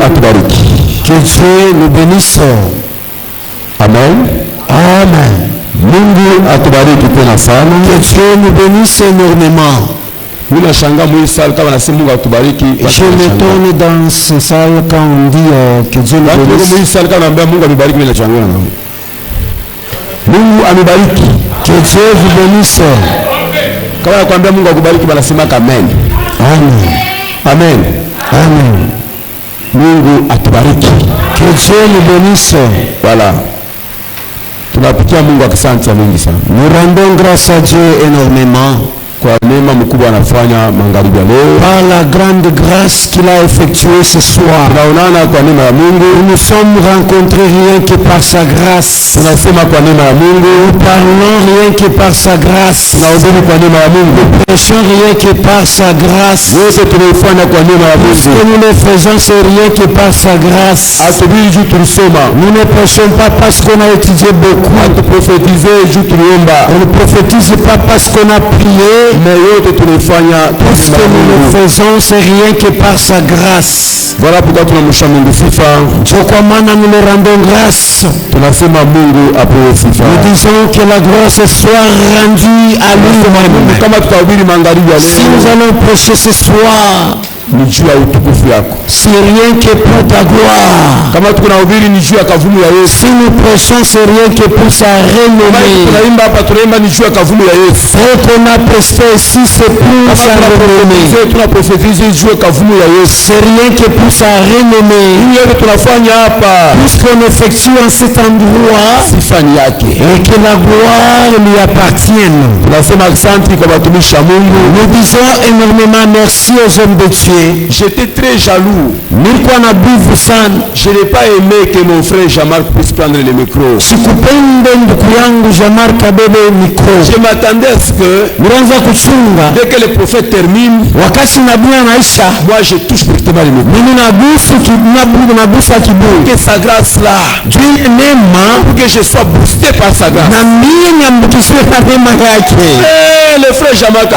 atubariki. Que Dieu nous bénisse. Amen. Amen. Mungu atubariki tena sana. Que Dieu nous bénisse énormément. Je m'étonne dans ce salle quand on dit que Dieu nous bénisse. Que Dieu vous bénisse. Amen. Amen. Amen. Mungu atubariki. Que Dieu nous bénisse. Voilà. Tunapitia Mungu asante mingi sana. Nous rendons grâce à Dieu énormément. Kwa neema mkubwa anafanya magharibi ya leo. Par la grande grâce qu'il a effectuée ce soir. Tunaonana kwa neema ya Mungu. Nous nous sommes rencontrés rien que par sa grâce. Tunasema kwa neema ya Mungu. Nous parlons rien que par sa grâce. Tunahubiri kwa neema ya Mungu. Nous prêchons rien que par sa grâce. Yote tunaifanya kwa neema ya Mungu. Ce que nous le faisons c'est rien que par sa grâce. Asubiri juu tulisoma. Nous ne prêchons pas parce qu'on a étudié beaucoup. Atuprophétiser juu tuliomba. On ne prophétise pas parce qu'on a prié. Mais yote tunaifanya tout ce que nous le faisons c'est rien que par sa grâce. Voilà pourquoi tunamsha Mungu sifa. Ndio kwa maana nous le rendons grâce. Tunasema Mungu apewe sifa. Nous disons que la grâce soit rendue à lui-même. Kama tutahubiri magharibi ya leo. Si nous allons prêcher ce soir, ni juu ya utukufu yako. C'est rien que pour ta gloire. Kama tunahubiri ni juu ya kavumu ya Yesu. Si nous prêchons c'est rien que pour sa renommée. Tunaimba hapa tunaimba ni juu ya kavumu ya Yesu. Ce qu'on a prêché ici c'est pour sa renommée. Tunaprophétiser juu ya kavumu ya Yesu. C'est rien que pour sa renommée. Hii yote tunafanya hapa. Puisqu'on effectue en cet endroit, sifa ni yake. Et que la gloire lui appartienne. Tunasema asante kwa watumishi wa Mungu. Nous disons énormément merci aux hommes de Dieu. J'étais très jaloux. Je n'ai pas aimé que mon frère Jean-Marc puisse prendre le micro. Je m'attendais à ce que dès que le prophète termine, moi je touche directement le micro. Que sa grâce là, pour que je sois boosté par sa grâce. Le frère Jean-Marc,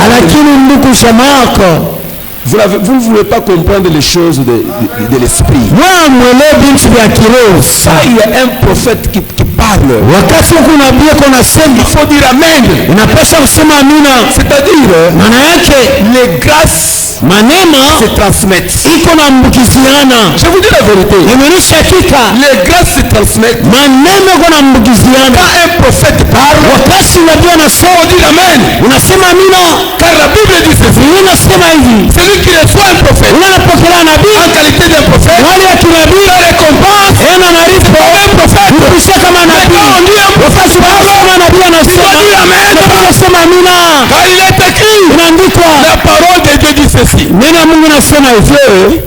vous ne voulez pas comprendre les choses de l'esprit. Il y a un prophète qui parle. Il faut dire Amen. C'est-à-dire les grâces se transmettent. Je vous dis la vérité. Les grâces se transmettent. Quand un prophète parle, il faut dire Amen. Car la Bible dit ceci. Celui qui reçoit un prophète en qualité d'un prophète, la récompense comme un prophète. Mais quand on dit un prophète parle, il faut dire Amen. Car il est écrit, la parole de Dieu dit ceci.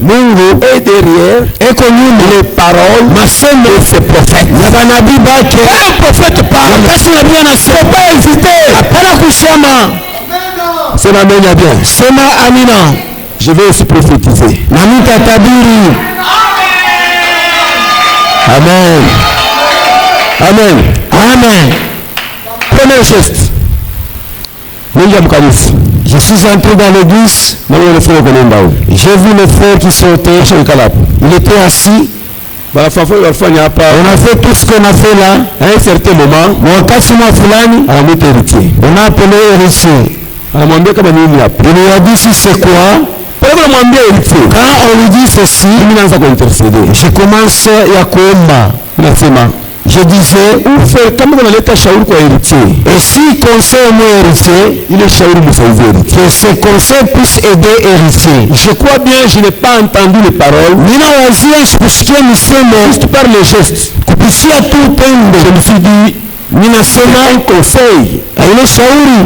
Mungu est derrière les paroles de ses prophètes. Quand un prophète parle, il ne faut pas hésiter. C'est la bien. Je vais aussi prophétiser. Amen. Amen. Amen. Premier geste. Je suis entré dans l'église. J'ai vu le frère qui sortait. Il était assis. On a fait tout ce qu'on a fait là. À un certain moment, on a appelé héritier. Il lui a dit si c'est quoi. Quand on lui dit ceci, je commence à kuomba. Je disais, et si conseil mon héritier, que ce conseil puisse aider héritier. Je crois bien, je n'ai pas entendu les paroles. Juste par les gestes. Je me suis dit, un conseil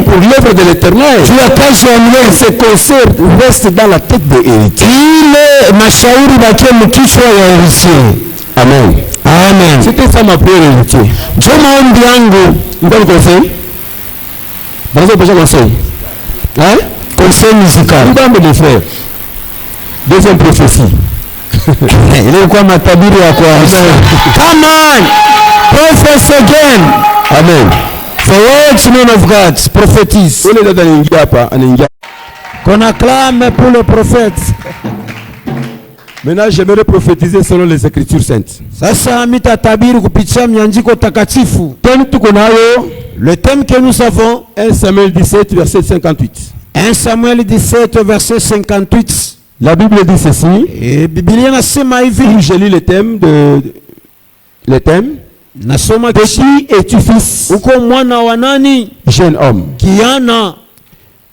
pour l'œuvre de l'Éternel. Ce conseil reste dans la tête de héritier. Amen. Amen. C'était ça ma prière héritier. Je m'aime bien. Quel conseil? Conseil. Hein? Conseil musical. Mes frères. Deuxième prophétie. Il est quoi ma tabiri à quoi? Come on. Prophesy again. Amen. For words, men of God, prophétise. Qu'on acclame pour le prophète. Maintenant, j'aimerais prophétiser selon les Écritures saintes. Sasa mitatabiri kupitia miandiko takatifu. Thème tuko nayo, Le thème que nous avons, 1 Samuel 17, verset 58. 1 Samuel 17, verset 58. La Bible dit ceci. Et Biblia nasema hivi. Je lis le thème le thème. Nasoma De qui es-tu fils? uko mwana wa nani? Jeune homme. Kiana.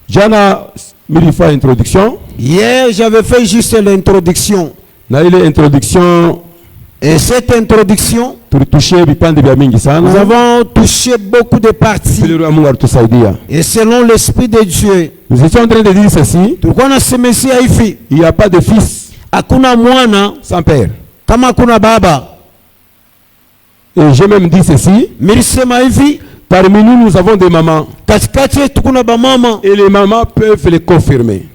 Jana mille fois introduction. Hier, j'avais fait juste l'introduction. Na ile introduction. Et cette introduction, nous nous avons touché beaucoup de parties. Et selon l'Esprit de Dieu, nous étions en train de dire ceci. Il n'y a pas de fils hakuna mwana sans père. kama hakuna baba. Et j'ai même dit ceci. Parmi nous, nous avons des mamans. Et les mamans peuvent les confirmer.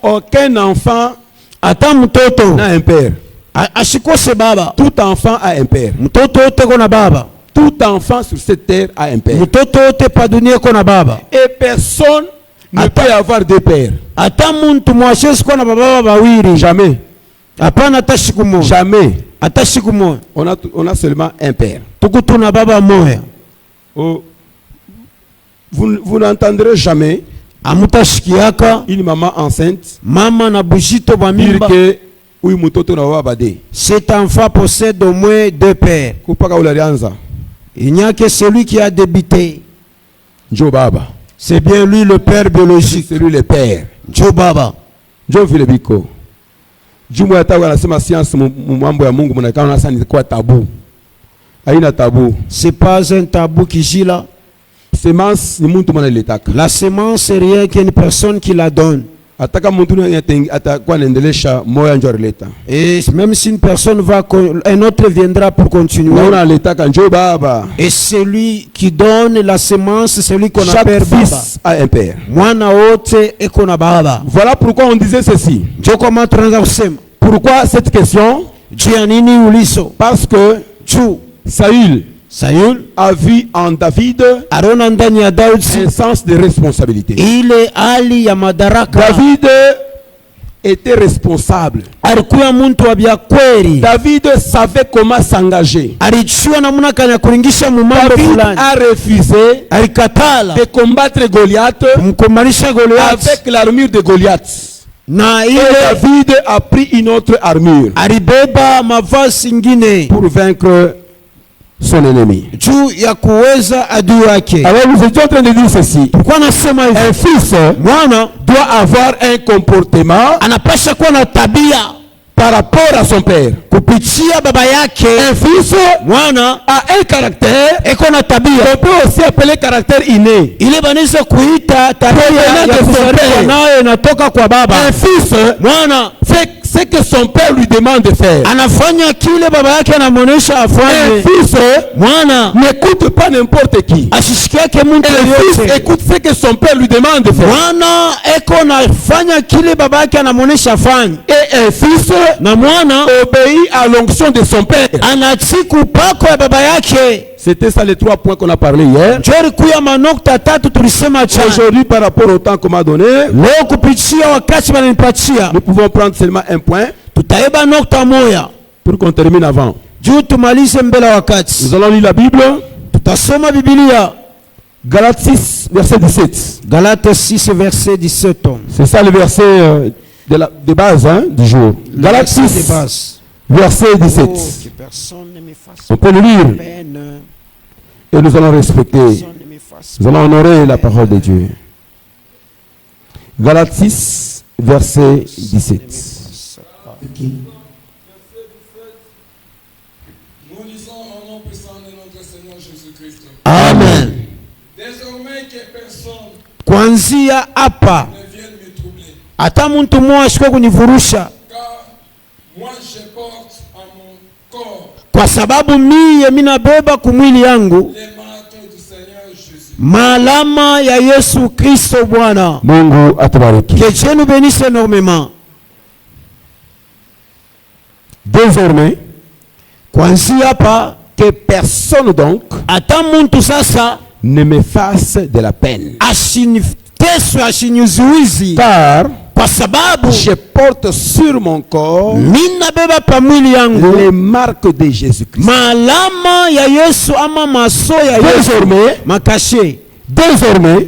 Aucun enfant n'a un père. Tout enfant a un père. Tout enfant sur cette terre a un père. Et personne ne peut avoir deux pères. Jamais. Jamais. On a seulement un père. Oh, vous n'entendrez jamais une maman enceinte dire que cet enfant possède au moins deux pères. Il n'y a que celui qui a débuté. C'est bien lui le père biologique. C'est lui le père. Joe Baba. Joe Filebiko. Jumu ya tabu anasema science mambo ya Mungu mnakaa sana ni kwa tabu. Haina tabu. C'est pas un tabou qui gît là. Semence ni mtu mwana letaka. La semence c'est rien qu'une personne qui la donne. Ataka mtu atakuwa anaendelesha moyo ndio releta. Et même si une personne va, un autre viendra pour continuer. Naona letaka njo baba. Et celui qui donne la semence, c'est celui qu'on appelle baba. Chaque fils a un père. Mwana wote eko na baba. Voilà pourquoi on disait ceci. Ndio kama tunaanza kusema. Pourquoi cette question? Parce que Saül a vu en David un sens de responsabilité. David était responsable. David savait comment s'engager. David a refusé de combattre Goliath avec l'armure de Goliath. David a pris une autre armure pour vaincre son ennemi. Alors nous étions en train de dire ceci. Un fils doit avoir un comportement par rapport à son père. Un fils a un caractère qu'on peut aussi appeler caractère inné. Un fils fait ce que son père lui demande de faire. Un fils n'écoute pas n'importe qui. Un fils écoute ce que son père lui demande de faire. Et un fils obéit à l'onction de son père. C'était ça les 3 points qu'on a parlé hier. Aujourd'hui, par rapport au temps qu'on m'a donné, nous pouvons prendre seulement un point pour qu'on termine avant. Nous allons lire la Bible. Galates 6, verset 17. Galates 6, verset 17. C'est ça le verset de base du jour. Galates 6, verset 17. On peut le lire. Et nous allons respecter. Nous allons honorer la parole de Dieu. Galates 6, verset 17. Nous lisons au nom puissant de notre Seigneur Jésus-Christ. Amen. Désormais que personne Kwanzia hapa ne vienne me troubler. hata mtu mmoja ashike kunivurusha, Car moi je porte à mon corps kwa sababu mie minabeba kumwili yangu les marteaux du Seigneur Jésus. maalama ya Yesu Kristo Bwana. Mungu atubariki. Que Dieu nous bénisse énormément. Désormais, kwanzia hapa que personne donc hata mtu sasa ne me fasse de la peine. ashiniteswe, ashinizuizi, Car Kwa sababu je porte sur mon corps ninabeba pa mwili yangu les marques de Jésus-Christ. malama ya Yesu ama maso ya Yesu. Désormais, Makashe. désormais,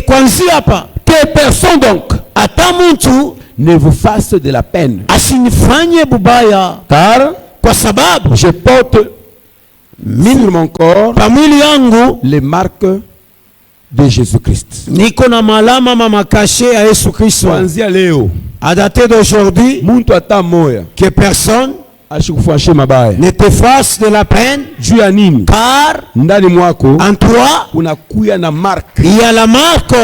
Kwanzia hapa que personne donc hata mtu ne vous fasse de la peine. asinifanye bubaya, Car kwa sababu je porte sur mon corps pa mwili yangu les marques de Jésus-Christ. niko na malama ama makashe ya Yesu Kristo. Kuanzia leo, À dater d'aujourd'hui, muntu ata moya que personne ashikufanyie mabaya. ne te fasse de la peine, Juu ya nini? car Ndani mwako en toi unakuya na marque il y a la marque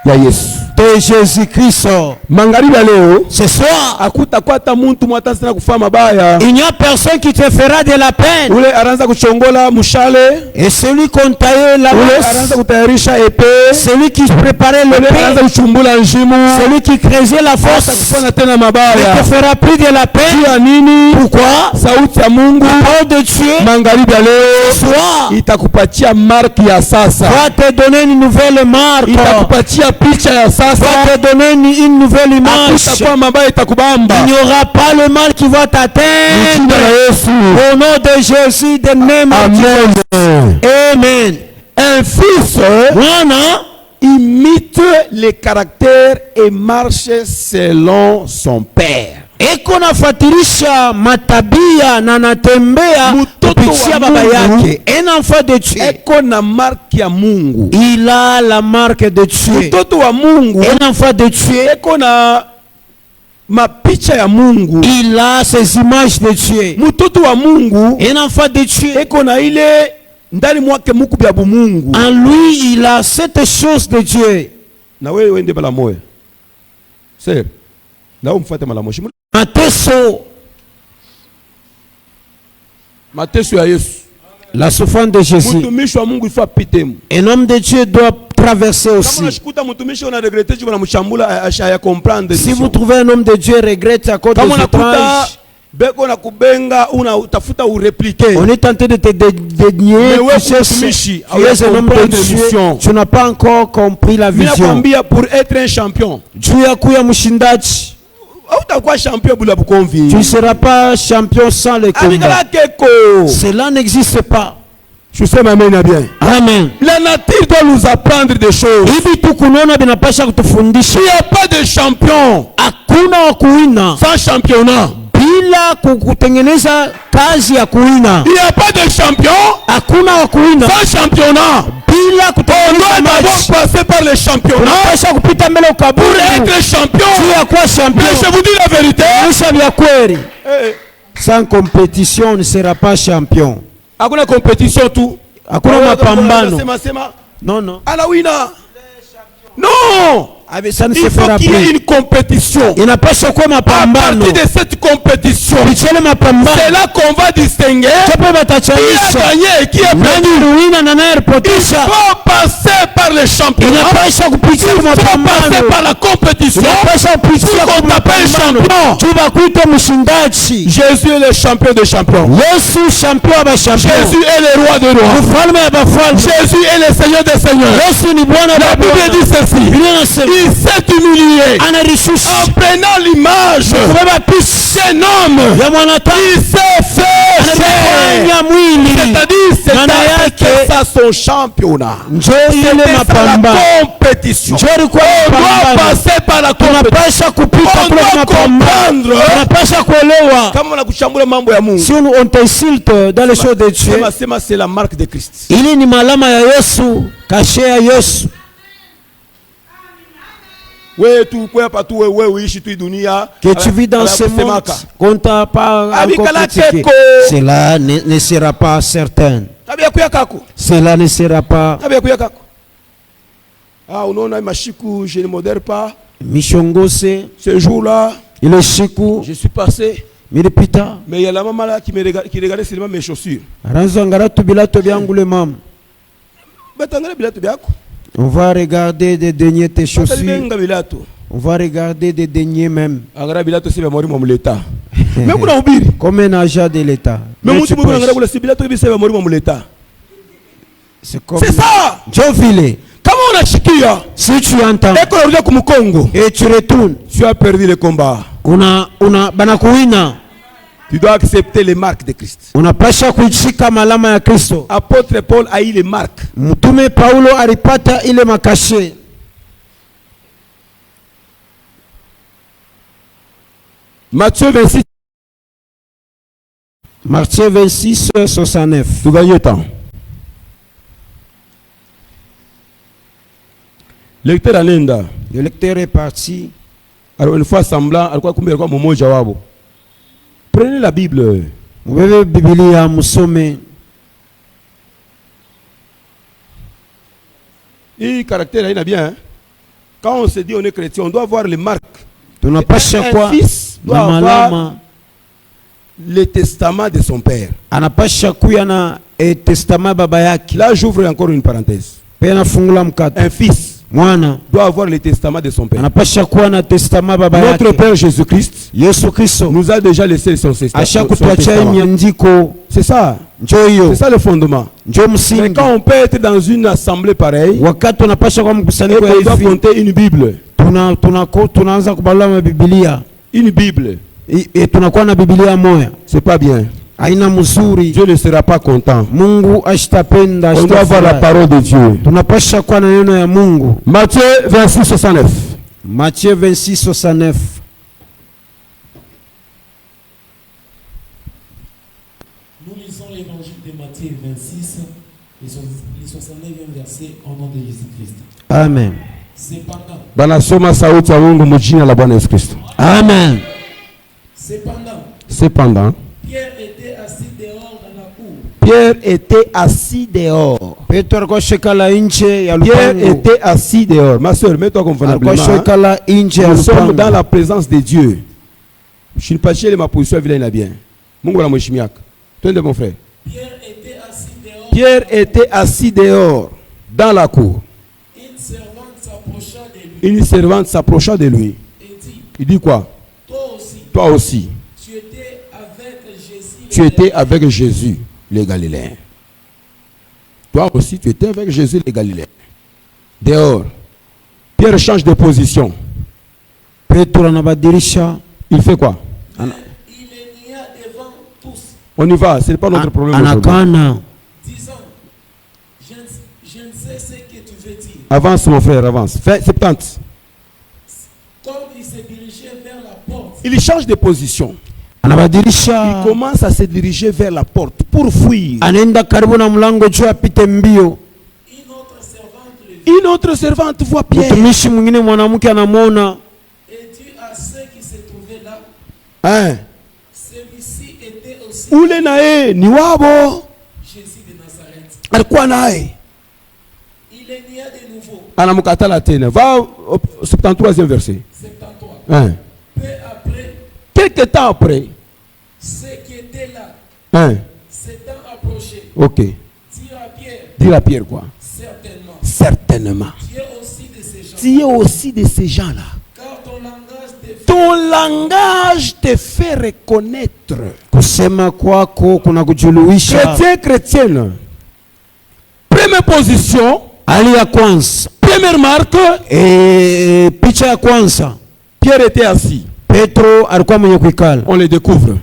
ya Yesu. de Jésus-Christ. Magharibi ya leo Ce soir, hakutakuwa hata muntu mwata sana kufanya mabaya. il n'y a personne qui te fera de la peine. Ule anaanza kuchongola mushale, Et celui qu'on taillait la ule masse, anaanza kutayarisha epee, celui qui préparait le ule anaanza pain, kuchumbula njimu, celui qui creusait la hata fosse, kufanya tena ne mabaya. te fera plus de la Juu peine. ya nini? Pourquoi? Sauti ya Mungu La parole de Dieu, magharibi ya leo soit itakupatia marki ya sasa, va te donner une nouvelle marque, itakupatia picha ya va sasa. te donner une nouvelle image. Hakutakuwa mabaya itakubamba. Il n'y aura pas le mal qui va t'atteindre. Jina la Yesu. Au nom de Jésus, de même. Amen. Amen. Un fils Mwana imite les caractères et marche selon son père. eko nafuatilisha matabia na natembea Mtoto kupitia wa baba Mungu. yake. Un enfant de Dieu, Eko na marki ya Mungu. il a la marque de Dieu. Mtoto wa Mungu Un enfant de Dieu, eko na mapicha ya Mungu. il a ces images de Dieu. Mtoto wa Mungu Un enfant de Dieu, eko na ile ndani mwake muku bya bumungu. en lui, il a cette chose de Dieu. Na wewe wende bala moya. Sasa na umfuate mala moshi. Mateso ya Yesu. La souffrance de Jésus. Mtumishi wa Mungu ifaa pitemu. Un homme de Dieu doit traverser Kama aussi. unashikuta mtumishi una regrete juu unamshambula ya comprendre. Si vous trouvez un homme de Dieu regrette à cause de kama cet unakuta âge, beko na kubenga utafuta urepliquer. on est tenté de te dénier. Mais ouais, Tu sais, mtumishi, tu es un homme de comprendre Dieu. mission. Tu n'as pas encore compris la Mimi vision. nakwambia pour être un champion. Dieu ya kuya mshindaji. Hautakuwa champion bila bukomvi. Tu ne seras pas champion sans le combat. Abikala keko. Cela n'existe pas. Je sais ma main bien. Amen. La nature doit nous apprendre des choses. Hivi tu kunaona binapasha kutufundisha. Il n'y a pas de champion Hakuna wa kuwina sans championnat. bila kutengeneza kazi ya kuwina. Il n'y a pas de champion Hakuna wa kuwina sans championnat. bila On kutengeneza doit d'abord maji. passer par le championnat Unapasha kupita mbele pour ukaburi. être champion. Tu ya kuwa champion. Mais je vous dis la vérité. Maisha vya kweli. Eh, Sans compétition on ne sera pas champion. hakuna compétition tu. Hakuna mapambano. Sema. Non, non. Anawina. Non. Ça ne se Il faut fera qu'il y ait plus. une compétition. Inapasha kuwa À mapambano. partir de cette compétition, Pichele mapambano. c'est là qu'on va distinguer Chapo qui a batachanisha. gagné et qui a perdu. Nani ruina na naye Il ripotisha. faut passer par le championnat. Inapasha kupitia Il kwa faut passer mapambano. par la compétition. Inapasha kupitia Pour kwa qu'on t'appelle mapambano. champion. Tuba kuita mshindaji. Jésus est le champion des champions. Yesu champion wa champion. Jésus est le roi des rois. Mfalme wa bafalme. Jésus est le Seigneur des seigneurs. Yesu ni Bwana La wa Bible Bwana. dit ceci. Biblia inasema Il s'est humilié anarishusha en prenant l'image kubeba picha d'un homme. ya mwanadamu. Il s'est fait chair. Anafanya mwili. C'est-à-dire, Maana c'est yake ça son championnat. njoo ile C'est ça mapambano. la compétition. Njoo ilikuwa On doit mapambano. passer par la compétition. Tunapasha kupita On kule doit mapambano. comprendre. Tunapasha kuelewa. Kama unakuchambula mambo ya Mungu. Si on t'insulte dans les choses de Dieu, Sema c'est la marque de Christ. ili ni malama ya Yesu, kashe ya Yesu. Wewe tu kwa hapa tu wewe uishi tu dunia. Que tu vis dans ce monde, qu'on t'a pas encore Abikala critiqué. keko. Cela ne sera pas certain. Tabia kuya kako. Cela ne sera pas. Tabia kuya kako. Ah, unaona mashiku, je ne modère pas. Mishongose, Ce jour-là, ile siku, je suis passé. milipita. Mais il y a la maman là qui regardait seulement mes chaussures. Ranzangara tubilato byangu le mam. Batangala bilato byako. On va regarder des deniers tes chaussures. Batalibenga bilato. On va regarder des deniers même. Angara bilato c'est memori mu leta. Mais kuna ubiri. Comme un agent de l'État. Mais Mais mutu tu mungu peux- angara kula si bilato bi c'est memori mu leta. C'est comme C'est ça. Jovile. Kama Si tu entends et tu retournes, tu as perdu le combat. banakuwina. Tu dois accepter les marques de Christ. Unapasha kuishika malama ya Kristo. Apôtre Paul a eu les marques. Mtume Paulo alipata ile makashe. Matthieu 26. Matthieu 26, 69. Tu gagnes temps. Lecteur anenda. Le lecteur est parti. Alors une fois semblant, alikuwa kumbe alikuwa mmoja wao. Prenez la Bible. Mubebe Biblia musome. Et caractère il a bien. Hein? Quand on se dit on est chrétien, on doit voir les marques. Tunapasha kwa fils doit avoir le testament de son père. Anapasha kuya na testament baba yake. Là j'ouvre encore une parenthèse. Pena fungula mkato. Un fils mwana doit avoir le testament de son père. Anapasha kuwa na testament baba yake. Notre Père Jésus-Christ Yesu Kristo nous a déjà laissé son testament. Asha kutuachia imiandiko. C'est ça. C'est ça le fondement. Mais quand on peut être dans une assemblée pareille, wakati unapasha kwa mkusanyiko on doit compter une Bible. Tunaanza kubalama Biblia. Une Bible. Et tunakuwa na Biblia moja. C'est pas bien. Aina mzuri. Dieu ne sera pas content. Mungu ashtapenda. On doit avoir la parole de Dieu. Tunapasha kuwa na neno ya Mungu. Matthieu 26, 69. Matthieu 26, 69. Nous lisons l'évangile de Matthieu 26, les 69e verset au nom de Jésus-Christ. Amen. Cependant. Banasoma sauti ya Mungu mjina la Bwana Yesu Kristo. Amen. Cependant, Pierre était assis dehors dans la cour. Pierre était assis dehors. Pierre était assis dehors. Ma soeur, mets-toi convenablement. Nous sommes dans la présence de Dieu. Je ne sais pas si ma position est bien. Mungu la mheshimiak. Toi mon frère. Pierre était assis dehors dans la cour. Une servante s'approcha de lui. Il dit quoi? Toi aussi. Tu étais avec Jésus, le Galiléen. Toi aussi, tu étais avec Jésus, le Galiléen. Dehors. Pierre change de position. Il fait quoi? On y va, ce n'est pas notre problème. Disant, je ne sais ce que tu veux dire. Avance mon frère, avance. Fais 70. Comme il se dirigeait vers la porte. Il change de position. Il commence à se diriger vers la porte pour fuir. Une autre servante voit Pierre. Et dit à ceux qui se trouvaient là. Hein? Celui-ci était aussi Ule nae ni wabo. Jésus de Nazareth. Alikuwa nae. Il est nia de nouveau. Anamkatala tena. Va au 73e verset. 73. Hein? Peu après. Quelque temps après. Ceux qui étaient là. Hein? S'étant approchés. Ok. Dire à Pierre quoi? Certainement. Certainement. Tu es aussi de ces gens. Tu es aussi de ces gens-là. Car ton langage te fait reconnaître. Chrétien, chrétienne. Première position. Première marque. Pierre était assis. On le découvre.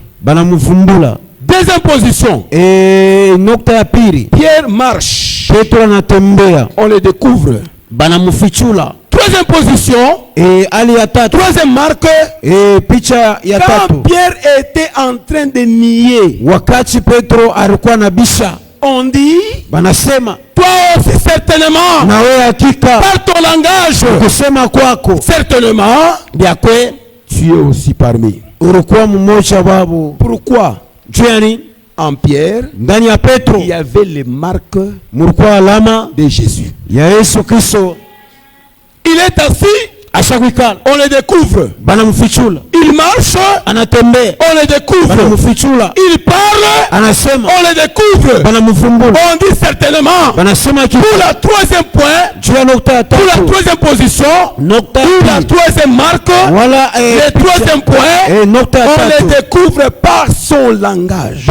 Deuxième position. Pierre marche. On le découvre. Troisième position. Troisième marque. Quand Pierre était en train de nier, on dit, toi aussi certainement, par ton langage, certainement, tu es aussi parmi. Pourquoi? En Pierre, il y avait les marques de Jésus. Il est assis, on le découvre. Il Il marche, on le découvre. Il parle, on le découvre. On dit certainement, pour la troisième point, pour la troisième position, pour la troisième marque, le troisième point, on le découvre par son langage.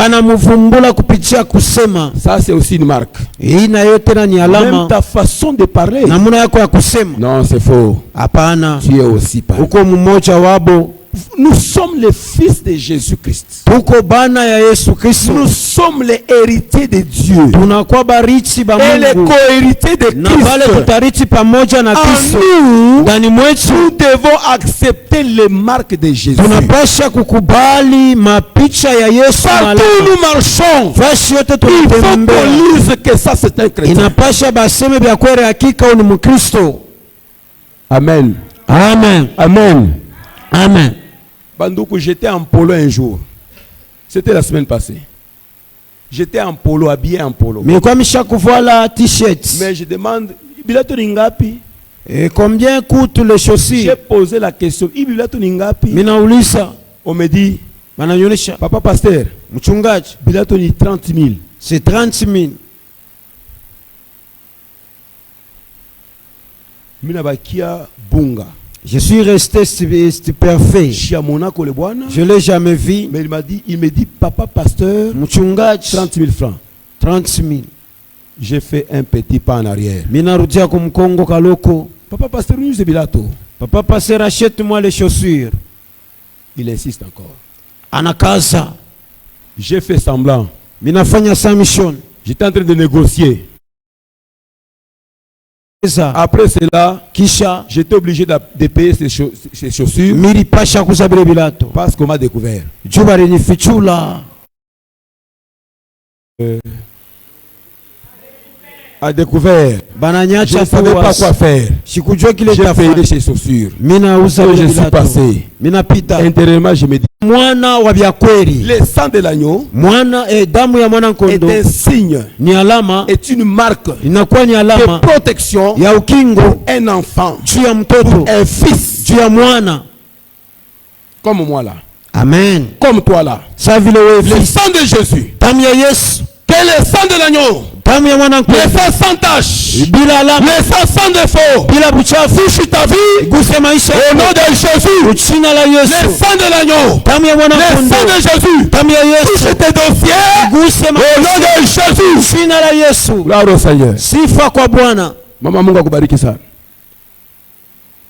Ça c'est aussi une marque. Même ta façon de parler. Non, c'est faux. Tu es aussi pareil. Nous sommes les fils de Jésus-Christ. Nous sommes les héritiers de Dieu. Et les co-héritiers de Christ. En nous, nous devons accepter les marques de Jésus. Partout où nous marchons, il faut qu'on lise que ça c'est un chrétien. Amen. Amen. Amen. Amen. Bandoukou, j'étais en polo un jour. C'était la semaine passée. J'étais en polo, habillé en polo. Mais comme chaque fois la t-shirt. Mais je demande, Ibilato Ningapi. Et combien coûtent les chaussures? J'ai posé la question, Ibilato Ningapi. On me dit, papa pasteur, Ibilato ni 30 000. C'est 30 000. Minabakia Bunga. Je suis resté stupéfait. Je ne l'ai jamais vu. Mais il me dit, papa pasteur, 30 000 francs. 30 000. J'ai fait un petit pas en arrière. Papa pasteur, papa pasteur, achète-moi les chaussures. Il insiste encore. Anakaza. J'ai fait semblant. J'étais en train de négocier. Après cela, j'étais obligé de payer ces chaussures parce qu'on m'a découvert. A découvert. Je ne savais pas quoi faire. J'ai payé ces chaussures. Je suis passé. Intérieurement, je me dis, le sang de l'agneau est un signe, est une marque de protection pour un enfant, pour un fils, comme moi là. Amen. Comme toi là. Le sang de Jésus. Quel est le sang de l'agneau? Le sang sans tache. Le sang sans défaut. Touche ta vie. Au nom de Jésus. Le sang de l'agneau. Le sang de Jésus. Touche tes dossiers. Au nom de Jésus. Gloire au Seigneur. Mama Mungu akubariki sana.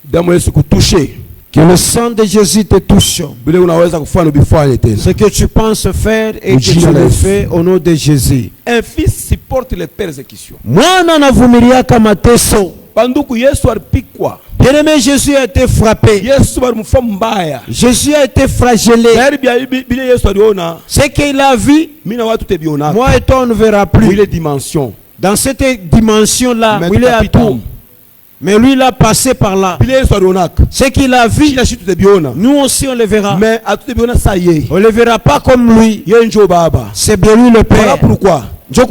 Damu Yesu kutushe. Que le sang de Jésus te touche. Ce que tu penses faire et que tu le fais au nom de Jésus. Un fils supporte les persécutions. Bien-aimé, Jésus a été frappé. Jésus a été flagellé. Ce qu'il a vu, moi et toi on ne verra plus. Dans cette dimension-là, où il est à tout. Mais lui, il a passé par là. Ce qu'il a vu, nous aussi on le verra. Mais on ne le verra pas comme lui. C'est bien lui le Père. Voilà pourquoi. Je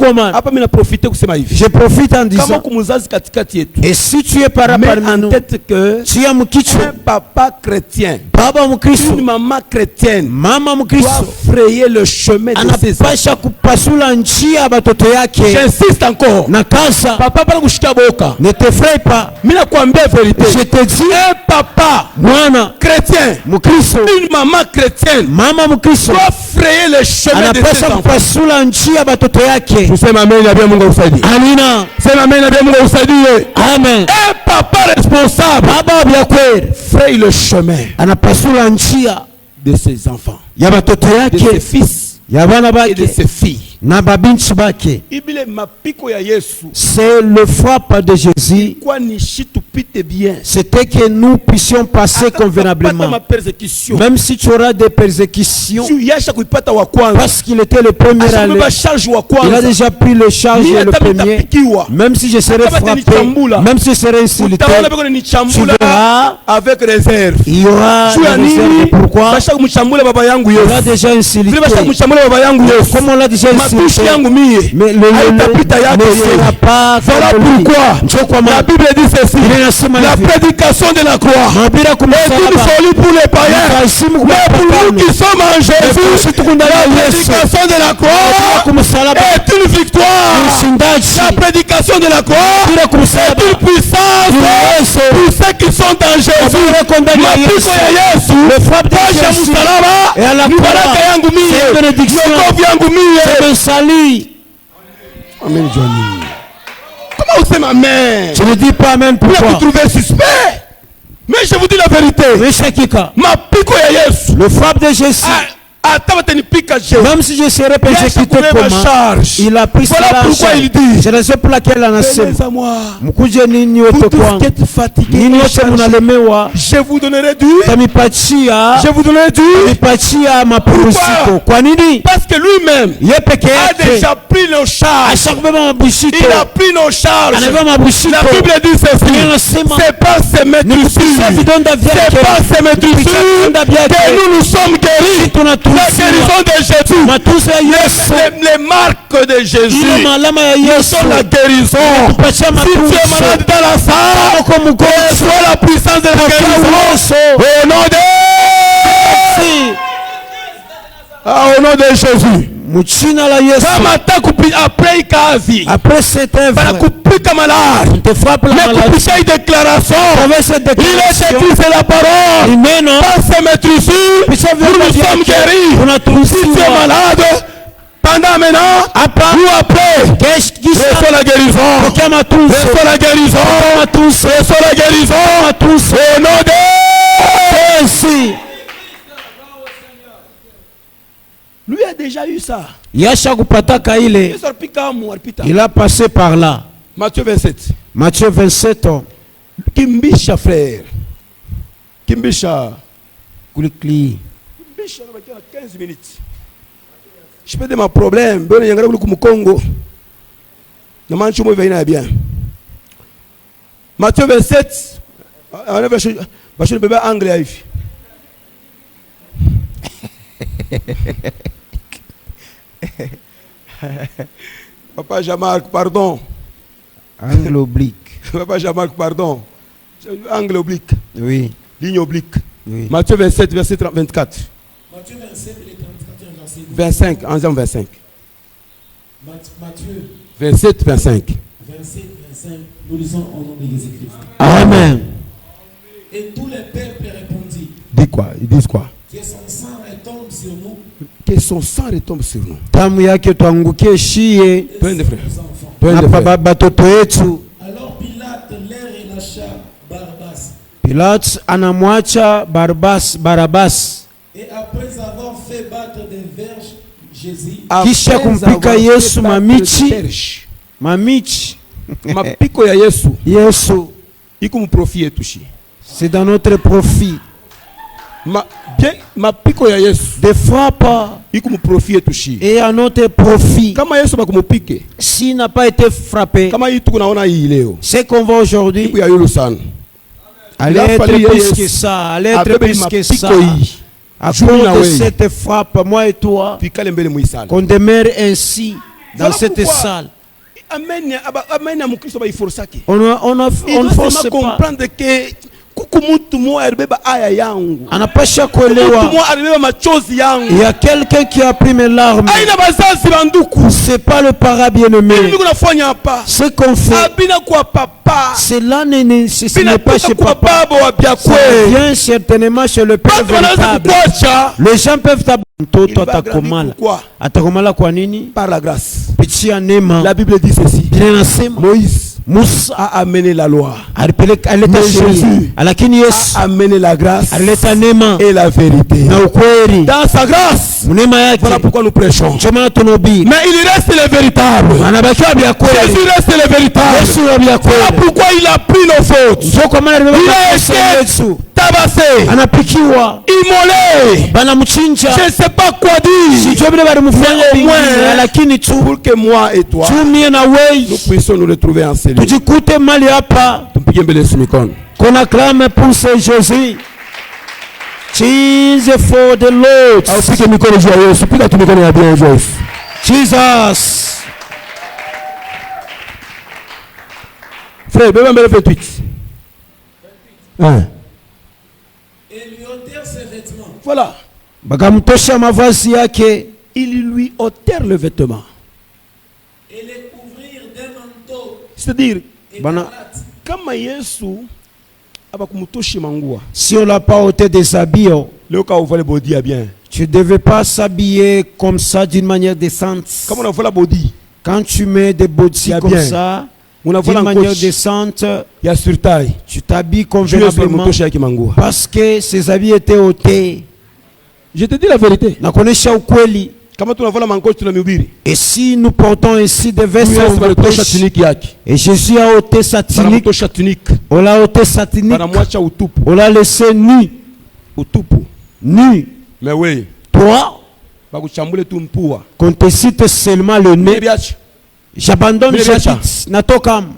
profite en disant, et si tu es parmi nous, tu es un papa chrétien, une maman chrétienne, doit frayer le chemin de ses enfants. J'insiste encore. Papa, ne t'effraie pas. Je te dis, un papa chrétien, une maman chrétienne, doit frayer le chemin de ses enfants. Je sais ma mère, bien mon Gaussadi. Amina. C'est ma mère, bien mon Gaussadi. Amen. Un papa responsable. Fraye le chemin de ses enfants, de ses fils et de ses filles. C'est le frappe de Jésus. C'était que nous puissions passer convenablement. Même si tu auras des persécutions, parce qu'il était le premier à aller, il a déjà pris le charge le premier. Même si je serai frappé, même si je serai insulté, tu verras avec réserve. Il y aura une réserve. Pourquoi? Il aura déjà insulté. Comme on l'a déjà insulté. Mais le sera pas. Voilà pourquoi la Bible dit ceci: la prédication de la croix est une folie pour les païens, pour nous qui sommes en Jésus, la prédication de la croix est une victoire. La prédication de la croix est une puissance pour ceux qui sont en Jésus. Mapiko ya Yesu, pasha musalaba, ni baraka yangu mie, wokovu yangu mie. Amen, Johnny. Comment vous aimez amen? Je ne dis pas amen. Pourquoi? Vous trouvez suspect? Mais je vous dis la vérité. Mapiko ya Yesu, le frappe de Jésus. Même si je serais persécuté comment, il a pris cela en charge. C'est la raison pour laquelle on a semé. Mukuje nini wote kwangu. Nini wote munalemewa. Je vous donnerai du. Tamipatia. Je vous donnerai du. Tamipatia mapumziko. Kwa nini? Parce que lui-même a déjà pris nos charges. Il a pris nos charges. La Bible dit ceci. C'est pas se mettre dessus. C'est pas se mettre dessus que nous sommes guéris. La guérison de Jésus, les marques de Jésus, nous sommes la guérison. Si tu es malade dans la salle, sois la puissance de la guérison. Au nom de Jésus. Après cette œuvre, il te frappe la maladie. Déclaration. Il est écrit, c'est la parole. Pas se mettre ici. Nous sommes guéris. Si tu es malade, pendant maintenant, ou après, reçois la guérison. Reçois la guérison. Reçois la guérison. Au nom de Jésus. Lui a déjà eu ça. Il a passé par là. Matthieu 27. Matthieu 27. Kimbisha frère. Kimbisha. Kulikli. Kimbisha na 15 minutes. Je peux dire mon problème. Bon, il y a un gars comme Congo. Le manche moi va bien. Matthieu 27. On a le bébé anglais. Papa Jean-Marc, pardon. Angle oblique. Papa Jean-Marc, pardon. Angle oblique. Oui. Ligne oblique. Oui. Matthieu 27, verset 24. Matthieu 27, verset 25, ensemble 25. Matthieu 27, 25. 27, 25, nous lisons au nom de Jésus-Christ. Amen. Et tous les peuples répondirent. Dis quoi? Ils disent quoi? Que son sang retombe sur nous. Que son sang retombe sur nous. Tamu yake tuangukie shie. Twende frère. Na batoto yetu. Alors Pilate leur relâcha Barabbas. Pilate anamwacha Barabas. Et après avoir fait battre des verges Jésus. Kisha kumpika Yesu mamichi. Mapiko ya Yesu. Yesu. Iko mprofit yetu shi. C'est dans notre profit. Ma piko ya Yesu. Des frappes. Iko mprofit yetu shi. Et à notre profit. Kama Yesu bakumupike. S'il n'a pas été frappé. Kama hii tuko naona hii leo. C'est qu'on voit aujourd'hui. Iko ya yulu sana. Allez être plus que ça. Allez être plus que ça. À cause de cette frappe, moi et toi, qu'on demeure ainsi dans cette salle. On ne force pas. Comprendre que anapasha kuelewa il y a quelqu'un qui a pris mes larmes. C'est pas le parent bien-aimé. Ce qu'on fait, cela ce n'est pas chez papa. Ça vient certainement chez le Père véritable. Les gens peuvent atakomala kwa nini? Par la grâce. La Bible dit ceci. Moïse a amené la loi. Mais Jésus a amené la grâce et la vérité. Dans sa grâce, voilà pourquoi nous prêchons. Mais il reste le véritable. Jésus reste le véritable. Voilà pourquoi il a pris nos fautes. Il a été tabassé, immolé. Je ne sais pas quoi dire. Mais au moins, pour que moi et toi, nous puissions nous retrouver en cellule. Qu'on acclame pour ce Jésus. Jesus for the Lord. Jesus. Frère, 28. Et lui ôtèrent ses vêtements. Voilà. Bakamtosha mavazi yake. Ils lui ôtèrent le vêtement. Et les couvrirent d'un manteau. C'est-à-dire, Écarlate. kama Yesu abakumutosha mangua. Si on l'a pas ôté des habits, Le cas où vous body a bien. tu ne devais pas s'habiller comme ça d'une manière décente. Comme on a fait la body, Quand tu mets des body C'est comme bien. ça, on a fait d'une la manière coach. décente, Il y a sur taille. tu t'habilles Je vais convenablement mutosha ki mangua. parce que ces habits étaient ôtés. Je te dis la vérité. Nakonesha ukweli. Kama tunavaa mankochi tunamhubiri. Et si nous portons ici des vestes, Yesu on alitosha prêche. tunique yake. Et Jésus a ôté sa tunique, Banamtosha tunique. on l'a ôté sa tunique, Banamwacha utupu. on l'a laissé nu, Utupu. nu. Mais oui, Toi, bakuchambule tu mpua. qu'on te cite seulement le nez, Biachi. j'abandonne, Mais j'habite, natokam.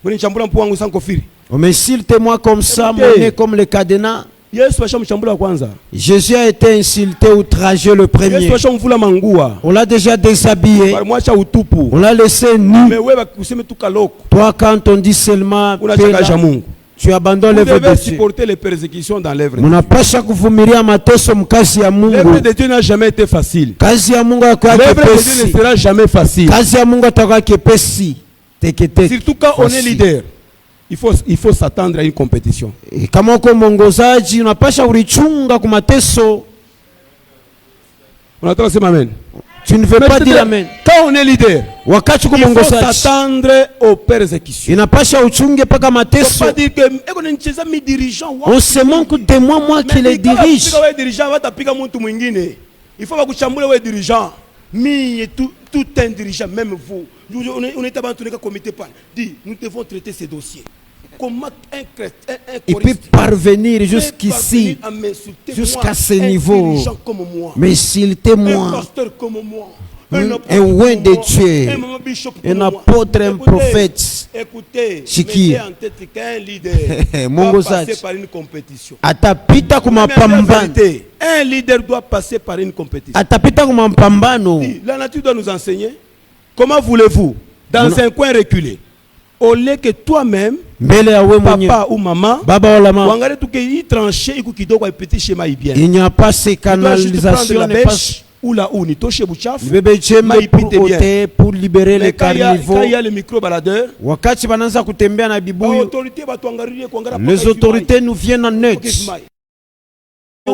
Wini chambula mpua wangu sans kofiri. Mais insulte-moi comme ça, Écoutez. mon nez comme le cadenas. Yesu ashamchambula kwanza. Jésus a été insulté, outragé le premier. Yesu ashamvula mangua. On l'a déjà déshabillé, Balimwacha utupu. on l'a laissé nu. Mais wewe bakuseme tu kaloko. Toi, quand on dit seulement Unachakaja pela, Mungu. tu abandonnes Vous l'œuvre devez de Dieu. supporter les persécutions dans l'œuvre. Munapasha kuvumilia mateso mkazi ya L'œuvre Mungu. de Dieu n'a jamais été facile. Kazi ya Mungu yako yake L'œuvre de Dieu ne pesi. sera jamais facile. Kazi ya Mungu yako yake pesi. Tekete. Surtout quand on est Facile. leader. Il faut s'attendre à une compétition. E, kama uko mwongozaji unapasha ulichunga kwa mateso. On attend que c'est amen. Tu ne veux Mais pas je te dire dis, amen. quand on est leader, Wakati uko il faut mwongozaji s'attendre aux persécutions. inapasha uchunge paka Il ne faut mateso. pas dire que eko nicheza mi dirigeant. On se manque de moi qui les dirige. Mais dirigeant watapiga mtu mwingine. Il faut bakuchambula wewe dirigeant. Mi tout un dirigeant, même vous. On est dans un comité par. Dit, nous devons traiter ces dossiers. Comment un chrétien, un Il peut choriste parvenir peut jusqu'ici, parvenir à m'insulter, jusqu'à moi, ce un niveau. dirigeant comme moi, mais s'il était un moi, pasteur comme moi, un apôtre roi comme de moi, Dieu, un maman bishop un comme moi. apôtre, un Écoutez, prophète, Écoutez, Shiki. mettez en tête qu'un leader Mungu doit zaji. passer par une compétition. atapita kwa Mais en mapambano, vérité, un leader doit passer par une compétition. atapita kwa mapambano. La nature doit nous enseigner. Comment voulez-vous, dans un coin reculé, au lieu que toi-même, Mbele ya wewe mwenyewe, papa ou maman, baba wala mama, uangalie tu que il tranché iku kidogo a petit schéma bien. il n'y a pas ces Tu dois juste prendre canalisations, la n'est pas bêche ou la ou ni toucher buchafu. bébé jembe pour Maipite bien. ôter, pour libérer les Mais quand carnivores. il y a le micro baladeur, Wakati bananza kutembea na bibuyu, l'autorité va t'engager kuangalia les autorités nous viennent en aide. Ils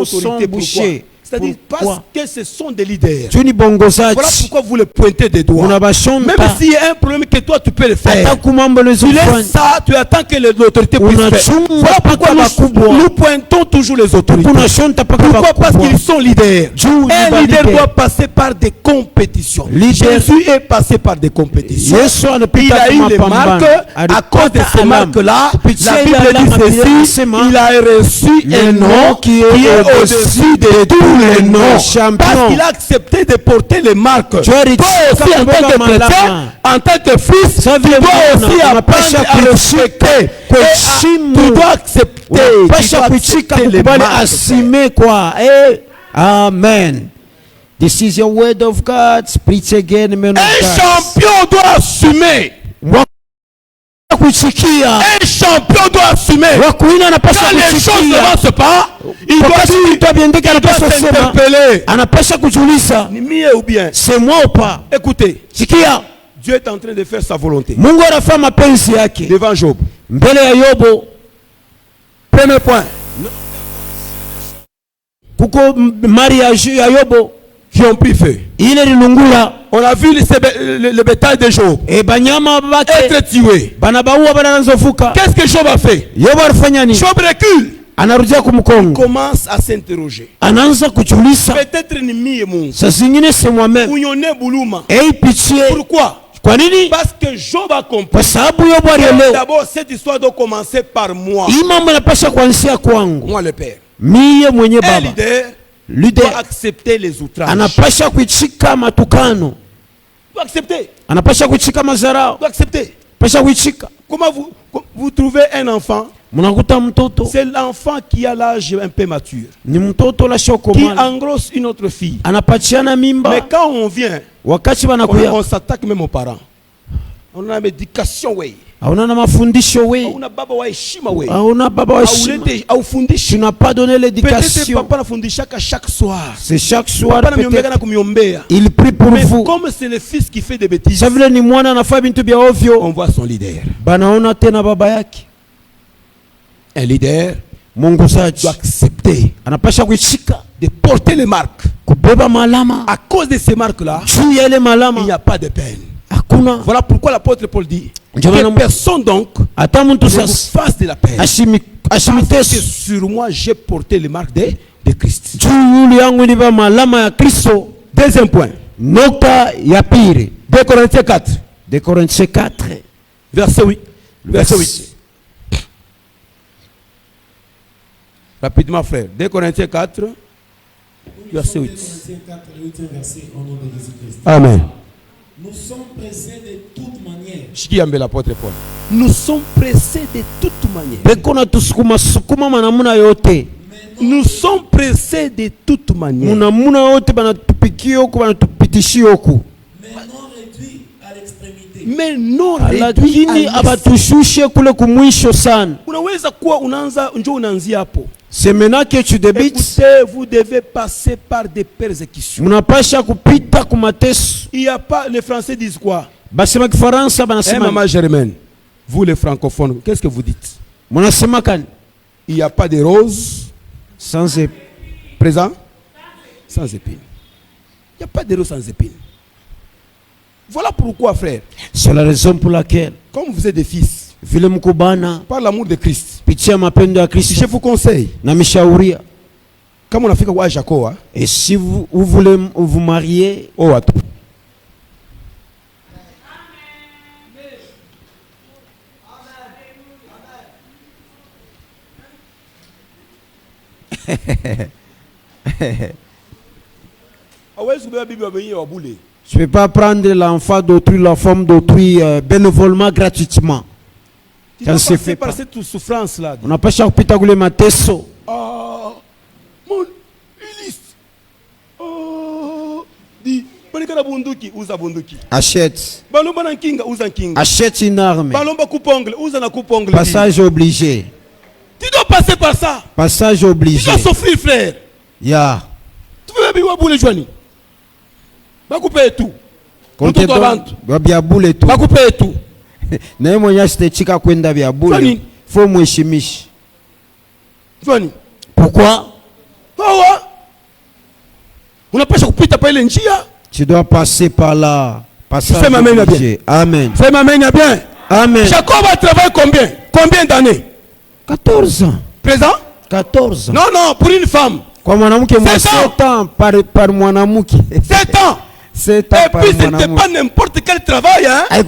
sont autorités bouchés. C'est-à-dire Pourquoi? parce que ce sont des leaders. Tu ni bongozaji, Voilà pourquoi vous les pointez des doigts. Même unabashonta, s'il y a un problème que toi tu peux le faire. hata kumambo Tu lezofanya. laisses ça, tu attends que l'autorité puisse faire. Unachunga Voilà pourquoi paka bakubwa. nous pointons toujours les autorités. Unashonta paka Pourquoi? Parce bakubwa. qu'ils sont leaders. Juu ni Un ba leader leader. doit passer par des compétitions. Leader. Jésus est passé par des compétitions. Yesu Il anapita a eu kwa les mapambano. marques. À cause de ces marques-là, Kupitia la ile Bible alama dit ceci, inasema, il a reçu un nom qui est au-dessus de tous les noms. Champion. Parce qu'il a accepté de porter les marques. Tu as Toi aussi, en tant que chrétien, en tant que fils, tu Ça veut dois dire aussi qu'on apprendre à respecter. Tu dois accepter. Tu unapasha dois kuchika accepter les kukubali marques. asime kwa. Amen. This is your word of God. Preach again, man of Un God. champion doit assumer. Kuchikia. Un champion doit assumer. Wakuina anapasha Quand les choses ne kuchikia. avancent pas, il doit Wakati dire, vitu haviendeki il doit anapasha kusema. s'interpeller. Anapasha kujiuliza, Ni mie ou bien. c'est moi ou pas? Écoutez, Sikia. Dieu est en train de faire sa volonté. Mungu anafanya mapenzi yake. Devant Job. Mbele ya Yobo, Premier point. kuko mariage ya Yobo, Qui ont pris feu. ile lilungula. On a vu le bétail de Job E banyama bake être tué. banabaua bananzovuka. Qu'est-ce que Job a fait? Yobo alifanya nini? Job recule. Anarudia kumkongo, Commence à s'interroger. anaanza kujiuliza, Peut-être ni mie Mungu. saa zingine c'est moi-même. Unyone buluma. Ei pitie, Pourquoi? kwa nini? Parce que Job a compris. Kwa sababu Yobo alielewa D'abord, cette histoire doit commencer par moi. hii mambo inapasha kuanzia kwangu, Moi le père. miye mwenye Un baba. leader doit Leader accepter les outrages. anapasha kuichika matukano, Doit accepter. anapasha kuichika mazarao, Doit accepter. pasha kuichika. Comment vous trouvez un enfant? Mnakuta mtoto C'est l'enfant qui a l'âge un peu mature, ni mtoto la qui shokomana, engrosse une autre fille. anapatiana Mais mimba, quand on vient, wakati on banakuya s'attaque même aux parents. On a une éducation, oui. Hauna na mafundisho we. Hauna baba wa heshima we. Hauna baba wa heshima. Haufundishi. Tu n'as pas donné l'éducation. Peut-être papa anafundishaka chaque soir. C'est chaque soir peut-être. Il prie pour mais vous. Comme c'est le fils qui fait des bêtises. Ça veut ni mwana anafanya bintu bya ovyo. On voit son leader. Banaona tena baba yake. Un leader mwongozaji doit accepter anapasha kuishika de porter les marques. Kubeba malama. À cause de ces marques-là, il n'y a pas de peine. Hakuna. Voilà pourquoi l'apôtre Paul dit que personne donc ne vous fasse de la peine. Parce que sur moi j'ai porté les marques de Christ. Deuxième point. Nota ya pili. 2 Corinthiens 4. 2 Corinthiens 4. Verset 8. Verset 8. Rapidement frère. 2 Corinthiens 4. Verset 8. Amen. Nous sommes pressés de toute manière. Qui aime l'apôtre Paul? Nous sommes pressés de toute manière. Nous sommes pressés de toute manière. Mais non réduits à l'extrémité. Mais non réduits à l'extrémité. Unaweza kuwa unaanza njoo unaanzia hapo. C'est maintenant que tu débutes. Écoutez, vous devez passer par des persécutions. Il n'y a pas, les Français disent quoi? Maman Germaine, vous les francophones, qu'est-ce que vous dites? Il n'y a pas de roses sans épines. Présent? Sans épines. Il n'y a pas de roses sans épines. Voilà pourquoi, frère. C'est la raison pour laquelle, comme vous êtes des fils, par l'amour de Christ, je vous conseille, comme on a fait avec Jacob, et si vous voulez vous marier, oh, attends. Je ne peux pas prendre l'enfant d'autrui, la forme d'autrui bénévolement, gratuitement. Tu dois passer par cette souffrance-là. On n'a pas cherché à couler ma tesso. Ah, mon Ulysse. Oh, dis, achète. Achète une arme. Coupe-ongle. Passage obligé. Tu dois passer par ça. Passage obligé. Tu dois souffrir, frère. Ya. Tu veux bien bouler, Johnny. Va couper tout. Va couper tout. Na mwenye sitachika kwenda vya bure. Faut mheshimisha. Johnny. Pourquoi? Unapaswa kupita pa ile njia. Tu dois passer par là. Fais ma main bien. Amen. Fais ma main bien. Amen. Jacob a travaillé combien? Combien d'années? 14 ans. Présent? 14 ans. Non, pour une femme. Kwa mwanamke 7 ans par mwanamke. 7 ans. Et puis ce n'était pas n'importe quel travail, hein? Je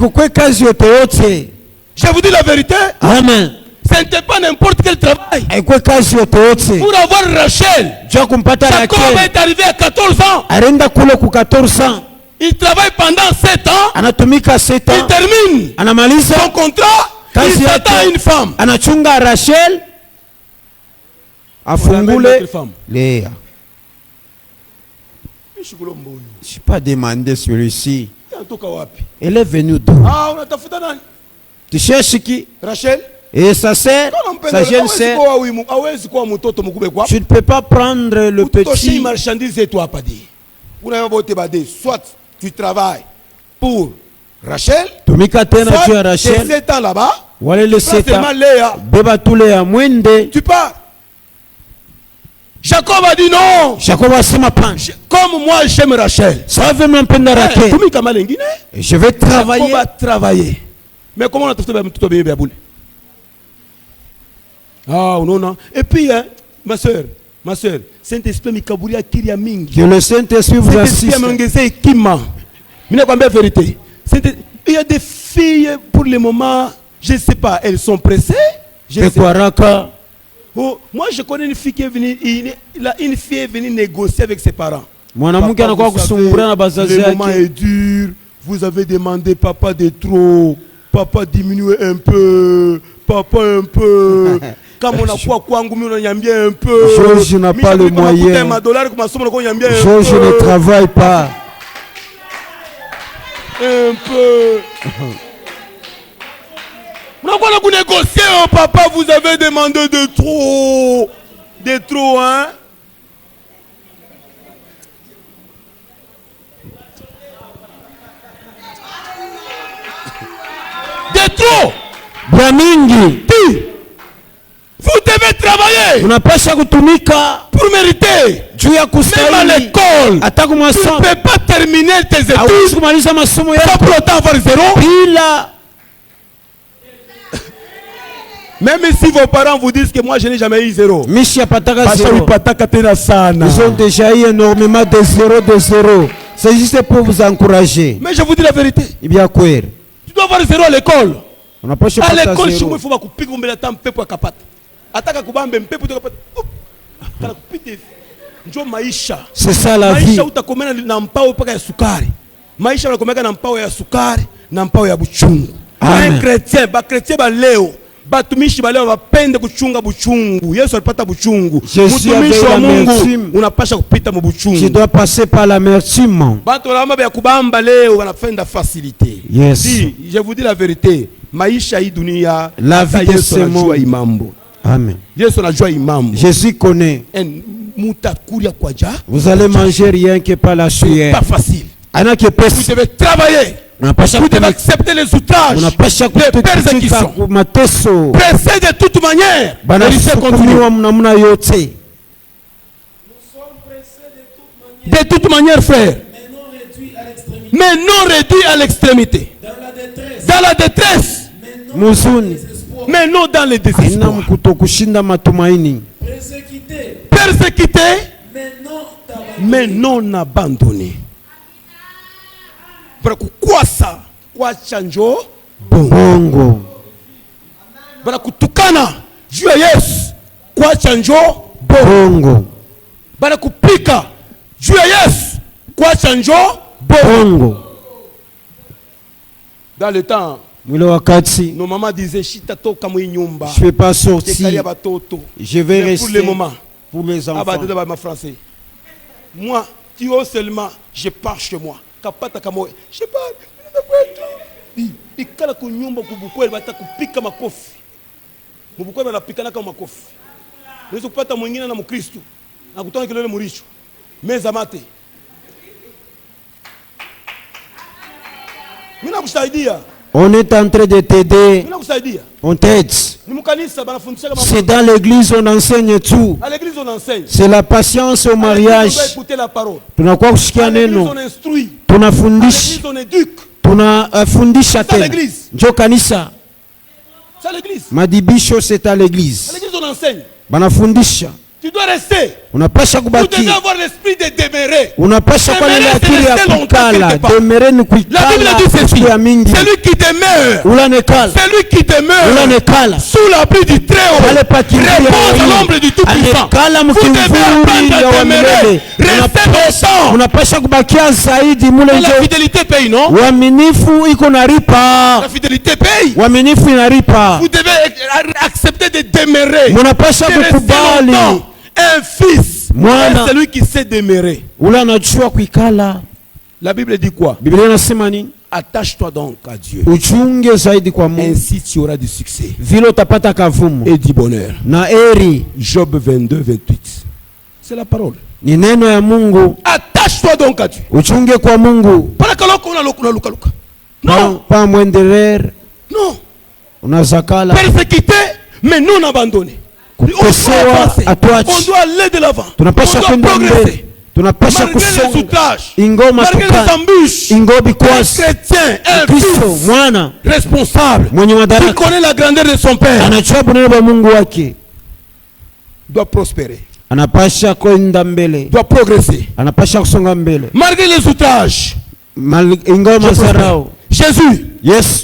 vous dis la vérité. Amen. Ce n'était pas n'importe quel travail. Pour avoir Rachel, Jacob est arrivé à 14 ans. Il travaille pendant 7 ans. Il termine son contrat. Il s'attend à une femme. Rachel. Léa. Je n'ai pas demandé celui-ci. Elle est venue d'où? Tu cherches qui? Rachel. Et sa sœur, sa jeune sœur. Tu ne peux pas prendre le petit. Soit tu travailles pour Rachel, soit tes 7 ans là-bas, tu pars. Jacob a dit non. Comme moi j'aime Rachel. Je vais travailler. Jacob va travailler. Mais comment on a tout fait? Ah non. Et puis ma soeur, Saint-Esprit mikabouria kiria mingi. Que le Saint-Esprit vous assiste. Il y a des filles pour le moment, je ne sais pas, elles sont pressées. Oh, moi je connais une fille qui est venue, une fille est venue négocier avec ses parents. Papa, le moment est dur, vous avez demandé papa de trop, papa diminuez un peu, papa un peu. Comme on a quoi un peu. Je n'ai pas le moyen. Je ne travaille pas. Un peu. On va négocier, oh papa, vous avez demandé de trop. De trop, hein? De trop. Biamingi. Vous devez travailler. Unapasha kutumika pour mériter. Même à l'école. Tu ne peux pas terminer tes études sans pour autant avoir zéro. Même si vos parents vous disent que moi je n'ai jamais eu zéro. Ils ont déjà eu énormément de zéro. C'est juste pour vous encourager. Mais je vous dis la vérité. Tu dois avoir zéro à l'école. À l'école, il faut que c'est ça la vie. Un chrétien, batumishi baleo wapende kuchunga buchungu. Yesu alipata buchungu. Mtumishi wa Mungu unapasha kupita mu buchungu. Tu dois passer par l'amertume. Bantu la mambo ya kubamba leo wanapenda facilité. Yes. Si, je vous dis la vérité, maisha hii dunia la vie de ce monde. Imambo. Amen. Yesu anajua imambo. Jésus connaît. Vous allez manger rien que par la sueur. Pas facile. Vous devez travailler. Vous devez accepter les outrages, les persécutions. Pressés de toute manière. De toute manière, frère. Mais non réduit à l'extrémité. Dans la détresse. Mais non dans le désespoir. Persécuté. Mais non abandonné. Barakukwasa kwacha njo bongo. Barakutukana juu ya Yesu kwacha njo bongo. Barakupika juu ya Yesu kwacha njo bongo. Dans le temps, nos mamans disaient shitatoka mu nyumba. Je ne vais pas sortir. Je vais rester pour les enfants. Moi, tu oses seulement, je pars chez moi. Kapata kamo, je parle. Ikala kunyumba kubukweli batakupika makofi. Mubukweli banapikana kama makofi. Unaweza kupata mwingine na Mkristo na kutoa kilele muricho. Meza mate. Mimi nakusaidia. On est en train de t'aider. On t'aide. C'est dans l'église on enseigne tout. À l'église on enseigne. C'est la patience au mariage. On doit écouter la parole. Tunakuwa kusikia neno. On instruit. Tunafundisha. On éduque. Tunafundisha tena. Njo kanisa. C'est à l'église. Madibisho c'est à l'église. À l'église on enseigne. Banafundisha. Tu dois rester. Unapasha kubaki. Tu dois avoir l'esprit de demeurer. Unapasha kwa ile akili ya kukala. Demeurer ni kuikala. La Bible dit ceci. Celui qui demeure. Ula nekala. Celui qui demeure. Ula nekala. Sous l'abri du Très-Haut. Repose à l'ombre du Tout-Puissant. Vous devez apprendre à demeurer. Restez longtemps. Unapasha kubakia zaidi mule nje. La fidélité paye, non? Uaminifu iko naripa. La fidélité paye. Uaminifu inaripa. Vous devez accepter de demeurer. Munapasha kukubali. Un fils, c'est celui qui sait demeurer. La Bible dit quoi? Attache-toi donc à Dieu. Ainsi tu auras du succès et du bonheur. Job 22, 28. C'est la parole. Attache-toi donc à Dieu. Non. Non. Persécuté, mais non abandonné. On doit aller de l'avant. On doit progresser. Malgré les outrages, malgré les embûches, un chrétien, un fils responsable qui connaît la grandeur de son père doit prospérer, doit progresser. Malgré les outrages, Jésus,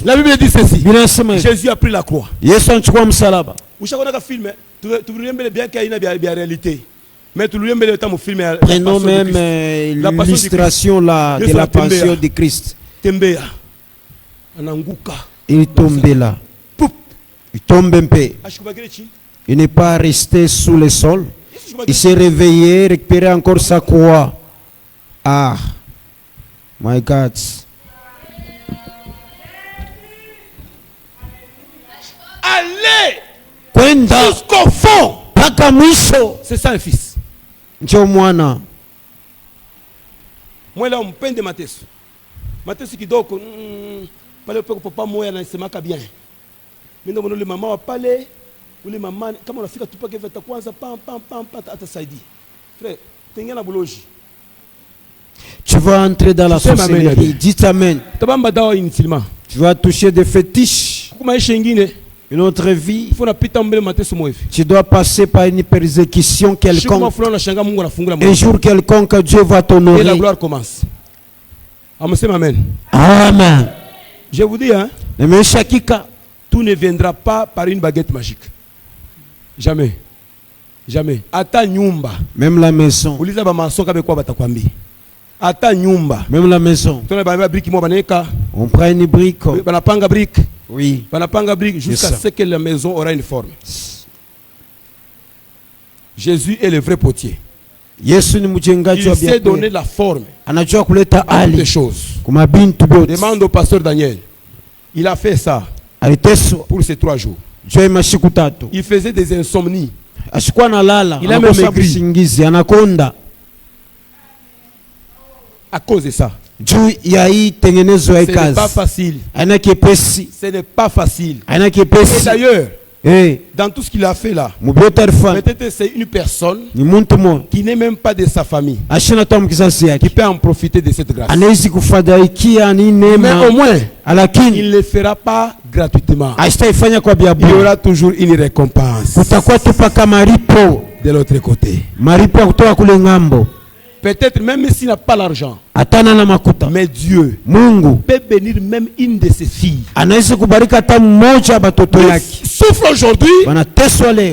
la Bible dit ceci. Jésus a pris la croix. Bien qu'il y ait une réalité. Mais prenons même l'illustration de la passion de Christ. Il tombe là. Il tombe un peu. Il n'est pas resté sous le sol. Il s'est réveillé, récupéré encore sa croix. Ah, my God. aller jusqu'au fond. C'est ça un fils. Moi là on peine de Matheus. Matheus qui dort pas le papa moi na sema ka bien. Mais non le maman va parler ou les mamans comme on a fait tout pas que va ta kwanza pam atasaidi. Frère, tenga na boloji. Tu vas entrer dans la sorcellerie. Dites amen. Tu vas toucher des fétiches. Une autre vie. Tu dois passer par une persécution quelconque. Un jour quelconque, Dieu va t'honorer. Et la gloire commence. Amen. Amen. Je vous dis, hein, tout ne viendra pas par une baguette magique. Jamais. Jamais. Ata nyumba. Même la maison. Même la maison. On prend une brique. Oui. Jusqu'à ce que la maison aura une forme. Jésus est le vrai potier. Il sait donner la forme à toutes les choses. Demande au pasteur Daniel. Il a fait ça pour ces 3 jours. Il faisait des insomnies. Il a même maigri. À cause de ça. Ce n'est pas facile. Ce n'est pas facile. Et d'ailleurs, dans tout ce qu'il a fait là, peut-être c'est une personne qui n'est même pas de sa famille qui peut en profiter de cette grâce. Mais au moins, il ne le fera pas gratuitement. Il y aura toujours une récompense de l'autre côté. Peut-être même s'il n'a pas l'argent, mais Dieu peut bénir même une de ses filles. Il souffre aujourd'hui,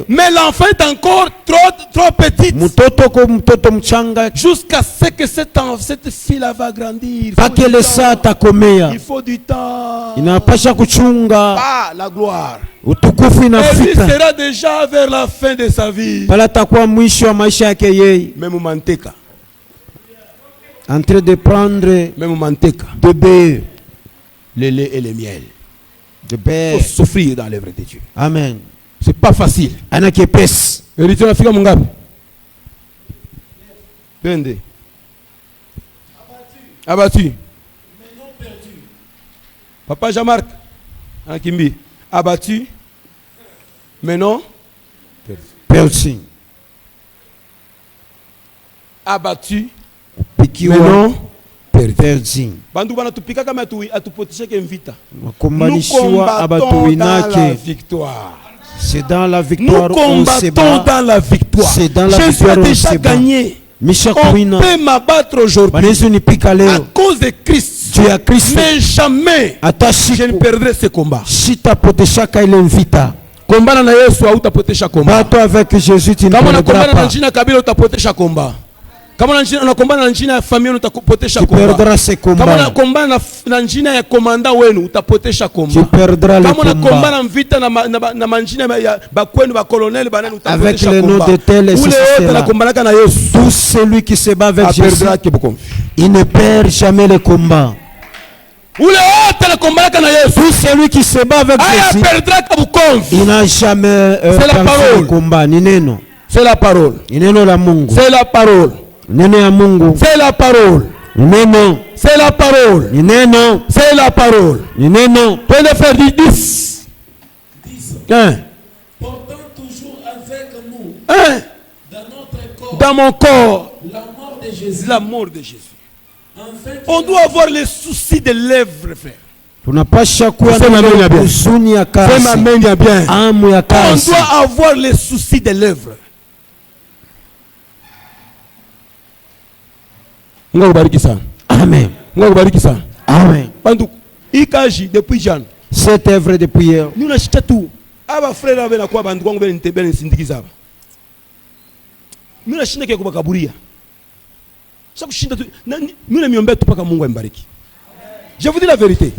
mais l'enfant est encore trop petite. Jusqu'à ce que cette fille-là va grandir. Il faut du temps. Ah, la gloire. Et il sera déjà vers la fin de sa vie. Même Manteka. En train de prendre même manteca, de beurre, le lait et le miel. De beurre. Il faut souffrir dans l'œuvre de Dieu. Amen. C'est pas facile. Anaki pes. Héritier la fille Mungabe. Bende. Abattu. Mais non perdu. Papa Jean-Marc. Anakimbi. Abattu. Mais non perdu. Abattu. Mais non perdu. Bandu bana tupika kama atupotisha ke mvita. Nous combattons dans la victoire. C'est dans la victoire qu'on se bat. Dans la victoire. C'est dans la victoire qu'on se bat. On peut m'abattre aujourd'hui à cause de Christ. Mais jamais je ne perdrai ce combat. Combat na Yesu hautapotesha combat. Bato avec Jésus tu ne perdras pas. Kama na njina kabila utapotesha combat. Kama unakombana na njina ya familia utapotesha combat. Kama unakombana na njina ya komanda wenu utapotesha combat. Kama unakombana vita na manjina ya bakwenu ba colonel banani utapotesha combat. Ule wote anakombana na Yesu. Tout celui qui se bat avec Jésus, il ne perd jamais le combat. Tout celui qui se bat avec Jésus, il n'a jamais perdu le combat. C'est la parole. C'est la parole. C'est la parole. C'est la parole. C'est la parole. Prenez faire du 10. 1. Portant toujours avec nous dans notre corps, dans mon corps, la mort de Jésus. La mort de Jésus. On doit avoir les soucis de lèvres, frère. On doit avoir les soucis de lèvres. Amen. Amen. Depuis Jean. Cette œuvre de prière. Nous n'achetons tout. Aba frère avec la quoi bandu ngwe ntebele sindikiza. Nous n'achetons que kwa kaburia. Chaque shinda tu nous ne miombe tu paka Mungu ambariki. Je vous dis la vérité.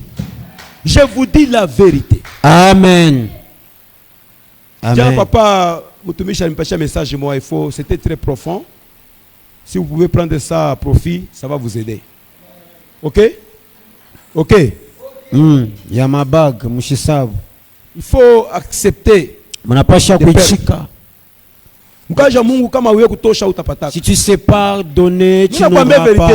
Je vous dis la vérité. Amen. Amen. Papa, Mutumisha me passé un message moi, il faut, c'était très profond. Si vous pouvez prendre ça à profit, ça va vous aider. OK? OK. Ya ma bague, mushisabu. Il faut accepter. Si tu sais pas donner, tu n'auras pas.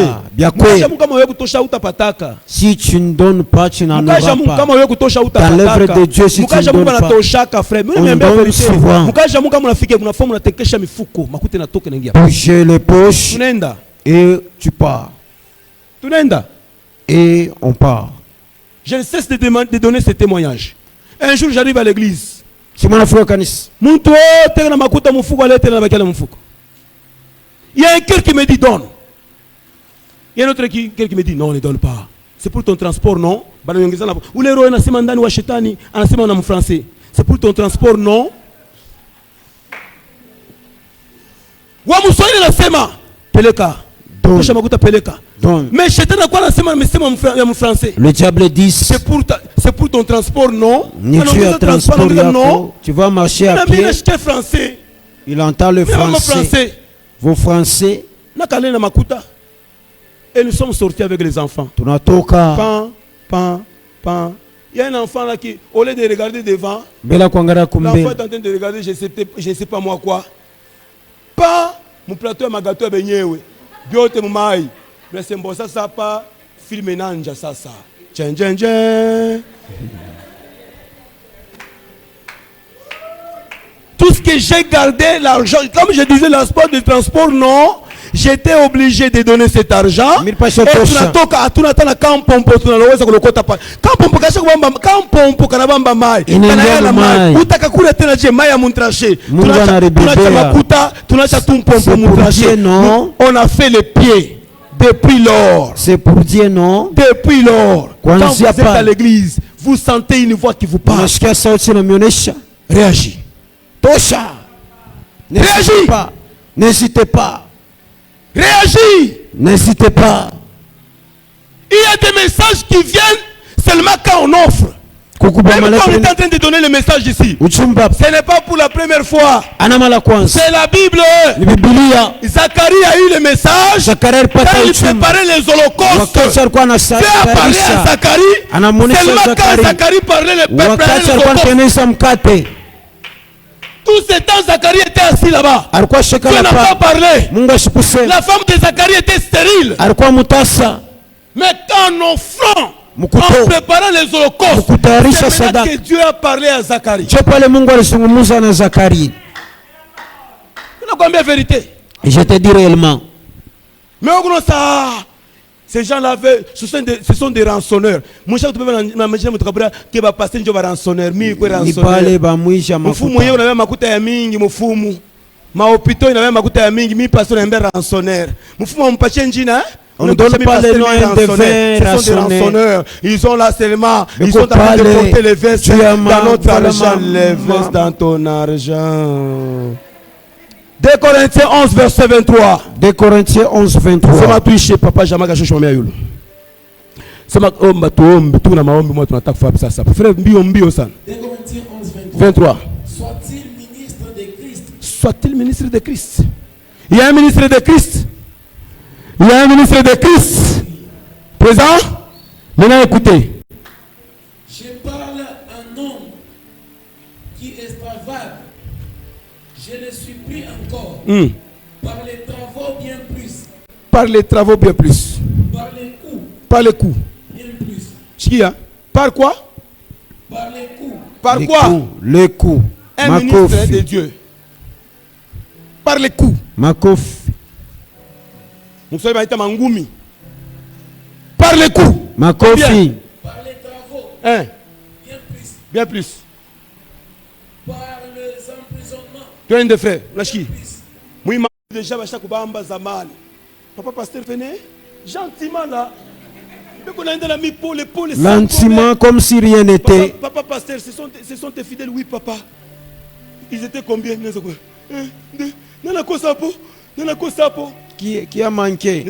Si tu ne donnes pas, tu n'en auras pas. Dans l'œuvre de Dieu, si tu ne donnes pas, on donne souvent. Bouger les poches et tu pars. Et on part. Je ne cesse de donner ce témoignage. Un jour, j'arrive à l'église. Il y a un cœur qui me dit donne. Il y a un autre cœur qui me dit non, ne donne pas. C'est pour ton transport, non? Ou les rois nasemandani wa shetani anasema en français. C'est pour ton transport, non? Wa muswahili nasema peleka. Tosha makuta peleka. Mais shetani quoi nasema en français? Le diable dit c'est pour ton transport, non? Transport, non? Tu vas marcher à pied. Français. Il entend le français. Vos français. Et nous sommes sortis avec les enfants. Pan. Il y a un enfant là qui, au lieu de regarder devant, l'enfant est en train de regarder, je ne sais pas moi quoi. Pas mon plateau et ma gâteau à beignet. Biote moumaï. Mais c'est bon, ça pas film nanja ça. Tchen. Tout ce que j'ai gardé, l'argent, comme je disais, l'aspect de transport, non, j'étais obligé de donner cet argent. Et on a fait les pieds. Depuis lors. C'est pour dire non. Depuis lors. Quand vous êtes à l'église, vous sentez une voix qui vous parle. Réagis. Tosha. N'hésitez pas. N'hésitez pas. Réagis. N'hésitez pas. Il y a des messages qui viennent seulement quand on offre. Même quand on est en train de donner le message ici, ce n'est pas pour la première fois. C'est la Bible. Zacharie a eu le message. Quand il préparait les holocaustes, Dieu a parlé à Zacharie. Seulement quand Zacharie parlait, le peuple parlait les holocaustes. Tout ce temps, Zacharie était assis là-bas. Dieu n'a pas parlé. La femme de Zacharie était stérile. Mais quand on offrant, en préparant les holocaustes, c'est maintenant que Dieu a parlé à Zacharie. Tu as combien de vérité? Et je te dis réellement. Mais ces gens-là, ce sont des rançonneurs. Moi, je suis rançonneur. On ne donne pas les noms de rançonneurs. Ils sont là seulement. Ils sont en train de porter les vestes dans notre argent. Les vestes dans ton argent. 2 Corinthiens 11, verset 23. 2 Corinthiens 11, 23. C'est ma touche, papa, jamais je suis au c'est ma omba, tout na maombi, moi, tu n'attaques pas ça. Frère, mbio, ça. 2 Corinthiens 11, 23. Soit-il ministre de Christ. Soit-il ministre de Christ. Il y a un ministre de Christ. Il y a un ministre de Christ. Présent. Maintenant, écoutez. Je parle à un homme qui extravage. Je le supplie encore. Par les travaux bien plus. Par les travaux bien plus. Par les coups. Par les coups. Bien plus. Qui a? Par quoi? Par les coups. Par quoi? Les coups. Un ministre de Dieu. Par les coups. Makofi. Par les coups. Makofi. Par les travaux. Hein? Bien plus. Bien plus. Par les emprisonnements. Tu as un des frères. Lâchi. Oui, déjà, papa pasteur, venez. Gentiment là. Gentiment comme si rien n'était. Papa pasteur, ce sont tes fidèles. Oui, papa. Ils étaient combien? Qui a manqué?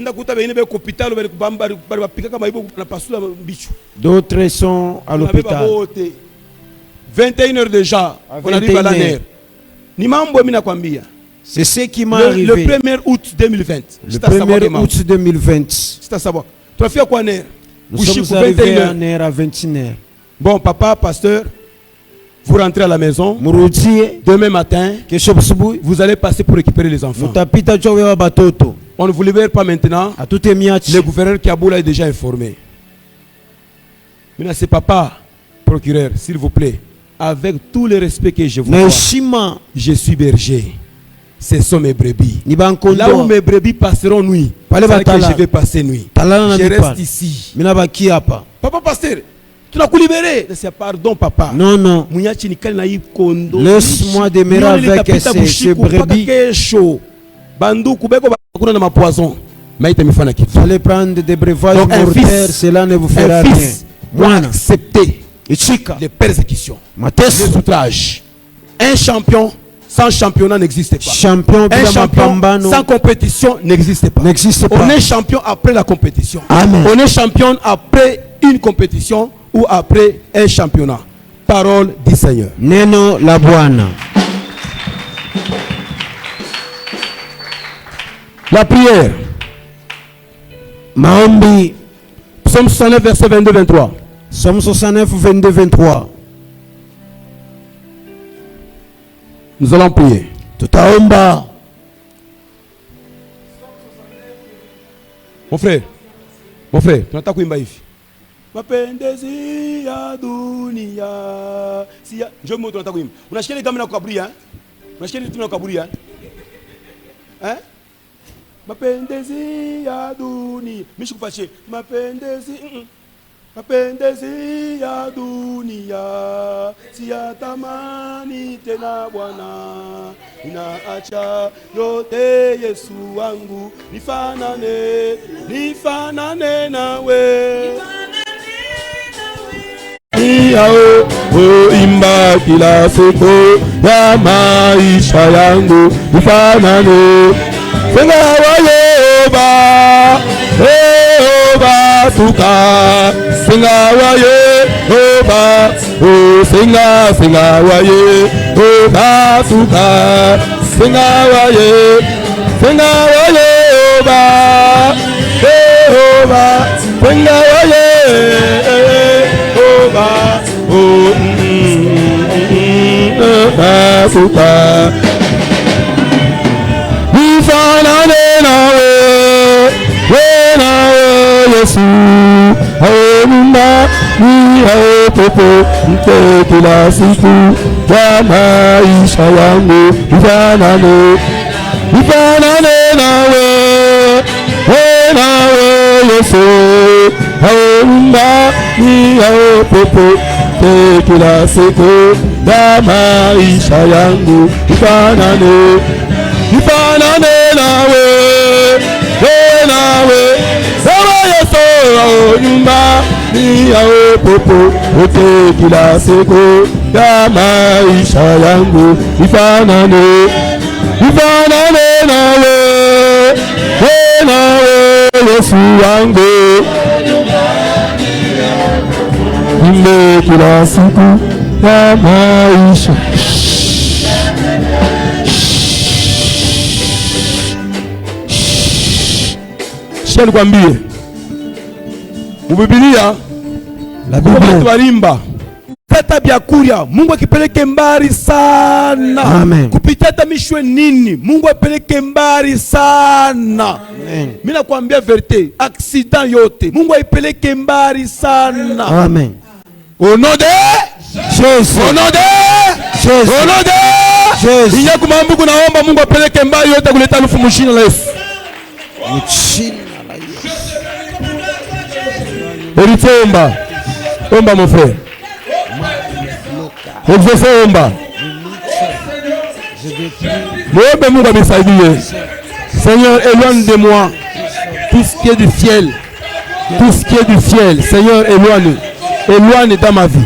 D'autres sont à l'hôpital. 21h déjà, on arrive à l'année. C'est ce qui m'a arrivé. Le 1er août 2020. Le 1er août 2020. C'est à savoir. Tu as fait quoi, Ner? Nous sommes arrivés à 21h. Bon, papa, pasteur, Vous rentrez à la maison. Demain matin, vous allez passer pour récupérer les enfants. On ne vous libère pas maintenant. Le gouverneur Kiaboula est déjà informé. Maintenant, c'est papa, procureur, s'il vous plaît, avec tout le respect que je vous dois, je suis berger. Ce sont mes brebis. Là où mes brebis passeront nuit, c'est là que je vais passer nuit. Je reste ici. Papa pasteur, tu l'as libéré. C'est pardon, papa. Non, non. Laisse-moi demeurer avec ces brebis. Allez prendre des breuvages mortels, cela ne vous fera rien. Moi, accepter les persécutions, les outrages. Un champion sans championnat n'existe pas. Un champion sans compétition n'existe pas. On est champion après la compétition. Amen. On est champion après une compétition ou après un championnat. Parole du Seigneur. Neno la Bwana. La prière. Maombi. Psaume 69, verset 22-23. Psaume 69, 22-23. Nous allons prier. Tutaomba. Mon frère, tunataka kuimba hivi. Mapendezi ya dunia. Siya, njoo mtu tunataka kuimba. Unashikia ile kama na kukaburi Unashikia ile tuna kukaburi Mapendezi ya dunia. Mishi kupashe. Mapendezi ya dunia siyatamani tena Bwana, ninaacha yote Yesu wangu, nifanane nawe. Imba kila siku ya maisha yangu, nifanane senga wa Yehova tuka senga wa Yehova, senga wa Yehova tuka senga wa Yehova, senga wa Yehova, senga wa Yehova tuka nifanane nawe. Yesu haomba ni haopopo mte kila siku ya maisha yangu, nifanane nawe Yesu haomba ni haopopo mte kila siku ya maisha yangu, nifanane nawe nyumba ni yao popo ote kila siku ya maisha yangu, nifanane nawe Yesu wangu, nyumba kila siku ya maisha. Shani kwambie Biblia, la Biblia tuarimba kata byakuria Mungu akipeleke mbali sana. Amen. Kupitia tamishwe nini Mungu apeleke mbali sana. Amen. Mimi nakwambia verite, accident yote Mungu aipeleke mbali sana. Amen. Au nom de Jésus. Au nom de Jésus. Au nom de Jésus. Inja kumambuku naomba Mungu apeleke mbali yote kuleta lufu mshina la Yesu. Omba mon frère. Exaucez omba. Seigneur, éloigne de moi tout ce qui est du ciel. Tout ce qui est du ciel. Seigneur, éloigne. Éloigne dans ma vie.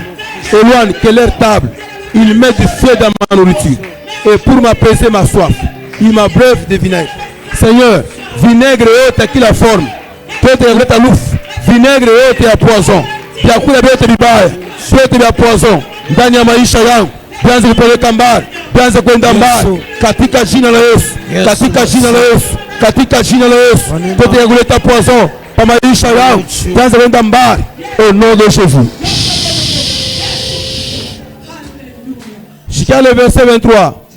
Éloigne que leur table, il met du feu dans ma nourriture. Et pour m'apaiser ma soif, il m'abreuve de vinaigre. Seigneur, vinaigre haute qui la forme. Vinaigre yote ya poison, vyakula vyote vibaya, vyote vya poison ndani ya maisha yangu vianze kupeleka mbali, vianze kwenda mbali katika jina la Yesu, katika jina la Yesu, katika jina la Yesu. Vyote ya kuleta poison kwa maisha yangu vianze kwenda mbali au nom de Jésus. Jusqu'à le verset 23.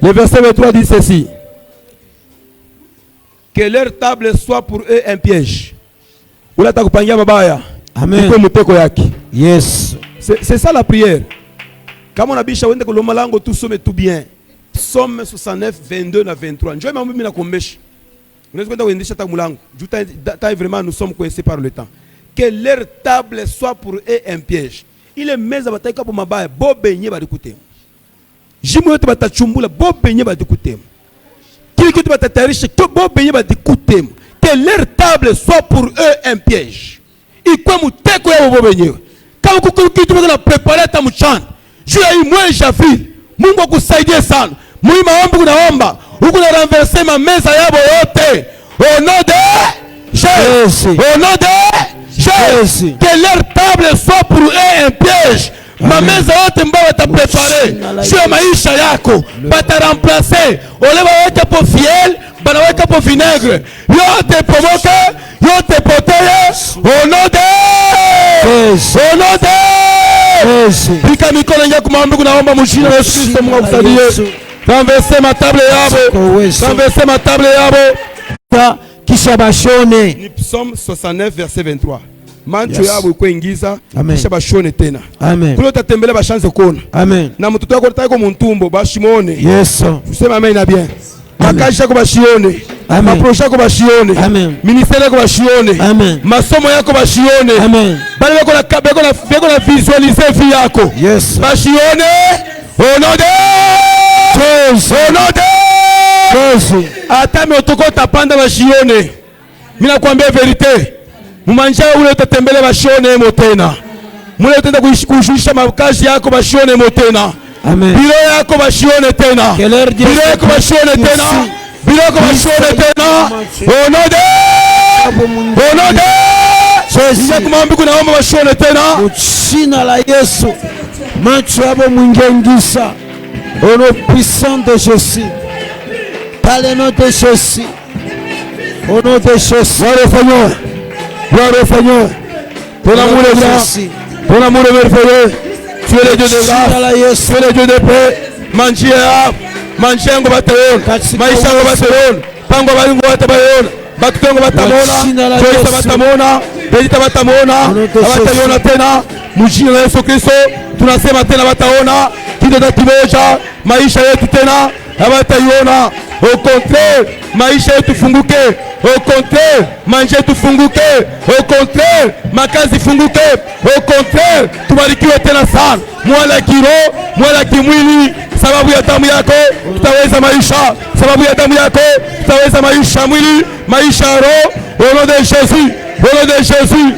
Le verset 23 dit ceci. Que leur table soit pour eux un piège. Amen. Yes. C'est ça la prière. Comme on a dit, tout somme tout bien. Psaume 69, 22 à 23. Vraiment, nous sommes coincés par le temps. Que leur table soit pour eux un piège. Il est mis à bataille pour ma baie. Bo beignet va écouter. Jimou te bata chumbula. Bo beignet va écouter. Qui te bata tariche. Bo beignet va écouter. Que leur table soit pour eux un piège. Et quoi mu te quoi bo beignet. Quand vous tu vas préparer ta mouchan. Je ai moi Jafil. Mungu kusaidia sana. Mui maombi kunaomba. Huku na renverser ma mesa yabo yote. Au nom de Jésus. Au nom de Jésus. Que leur table soit pour eux un piège. Ma mesa yote mbao ta préparer. Juu maisha yako. Bata remplacer. Ole baweka po fiel, banaweka po vinaigre. Yote provoke, yote poteye. Au nom de Jésus. Au nom de Jésus. Pika mikono yako maombi kunaomba mjina la Yesu Kristo Mungu akusaidie. Renverser ma table yabo. Renverser ma table yabo. Kisha bashone. Ni Psaume 69 verset 23. Mancho yabo iko ingiza kisha bashone tena. Amen. Kulo tatembele bashanze kuona. Amen. Na mtoto wako tatako muntumbo bashimone. Yes. Tuseme amen na bien. Makazi yako bashione. Maproje yako bashione. Amen. Ministère yako bashione. Amen. Masomo yako bashione. Amen. Bale bako na visualiser vie yako. Yes. Bashione. Au nom de Jésus. Au nom de Jésus. Ata motoko tapanda bashione. Mina kuambia verite. Mumanja ule utatembele bashione motena. Mule utenda kushusha makazi yako bashione motena. Amen. Biro yako bashione tena. Biro yako bashione tena. Biro yako bashione tena. Au nom de Jésus. Kumambi kunaomba bashione tena. Jina la Yesu. Macho yabo mwingengisa. Au nom puissant de Jésus. Par le nom de Jésus. Au nom de Jésus. Gloire au Seigneur. Ton amour est grand. Ton amour est merveilleux. Tu es le Dieu de grâce. Tu es le Dieu de paix. Manjiango batayon. Maishango batayon. Pango balingo batayon. Batutongo batamona. Joisa batamona. Benita batamona. Abatayona tena. Mujina la Yesu Kristo. Tunasema tena bataona. Kidada kimoja. Maisha yetu tena. Abatayona. Au contraire, maisha yetu funguke. Au contraire, manje yetu funguke. Au contraire, makazi funguke. Au contraire, tubarikiwe tena sana. Mwala kiro, mwala kimwili. Sababu ya damu yako, tutaweza maisha. Sababu ya damu yako, tutaweza maisha mwili, maisha roho. Au nom de Jésus, au nom de Jésus.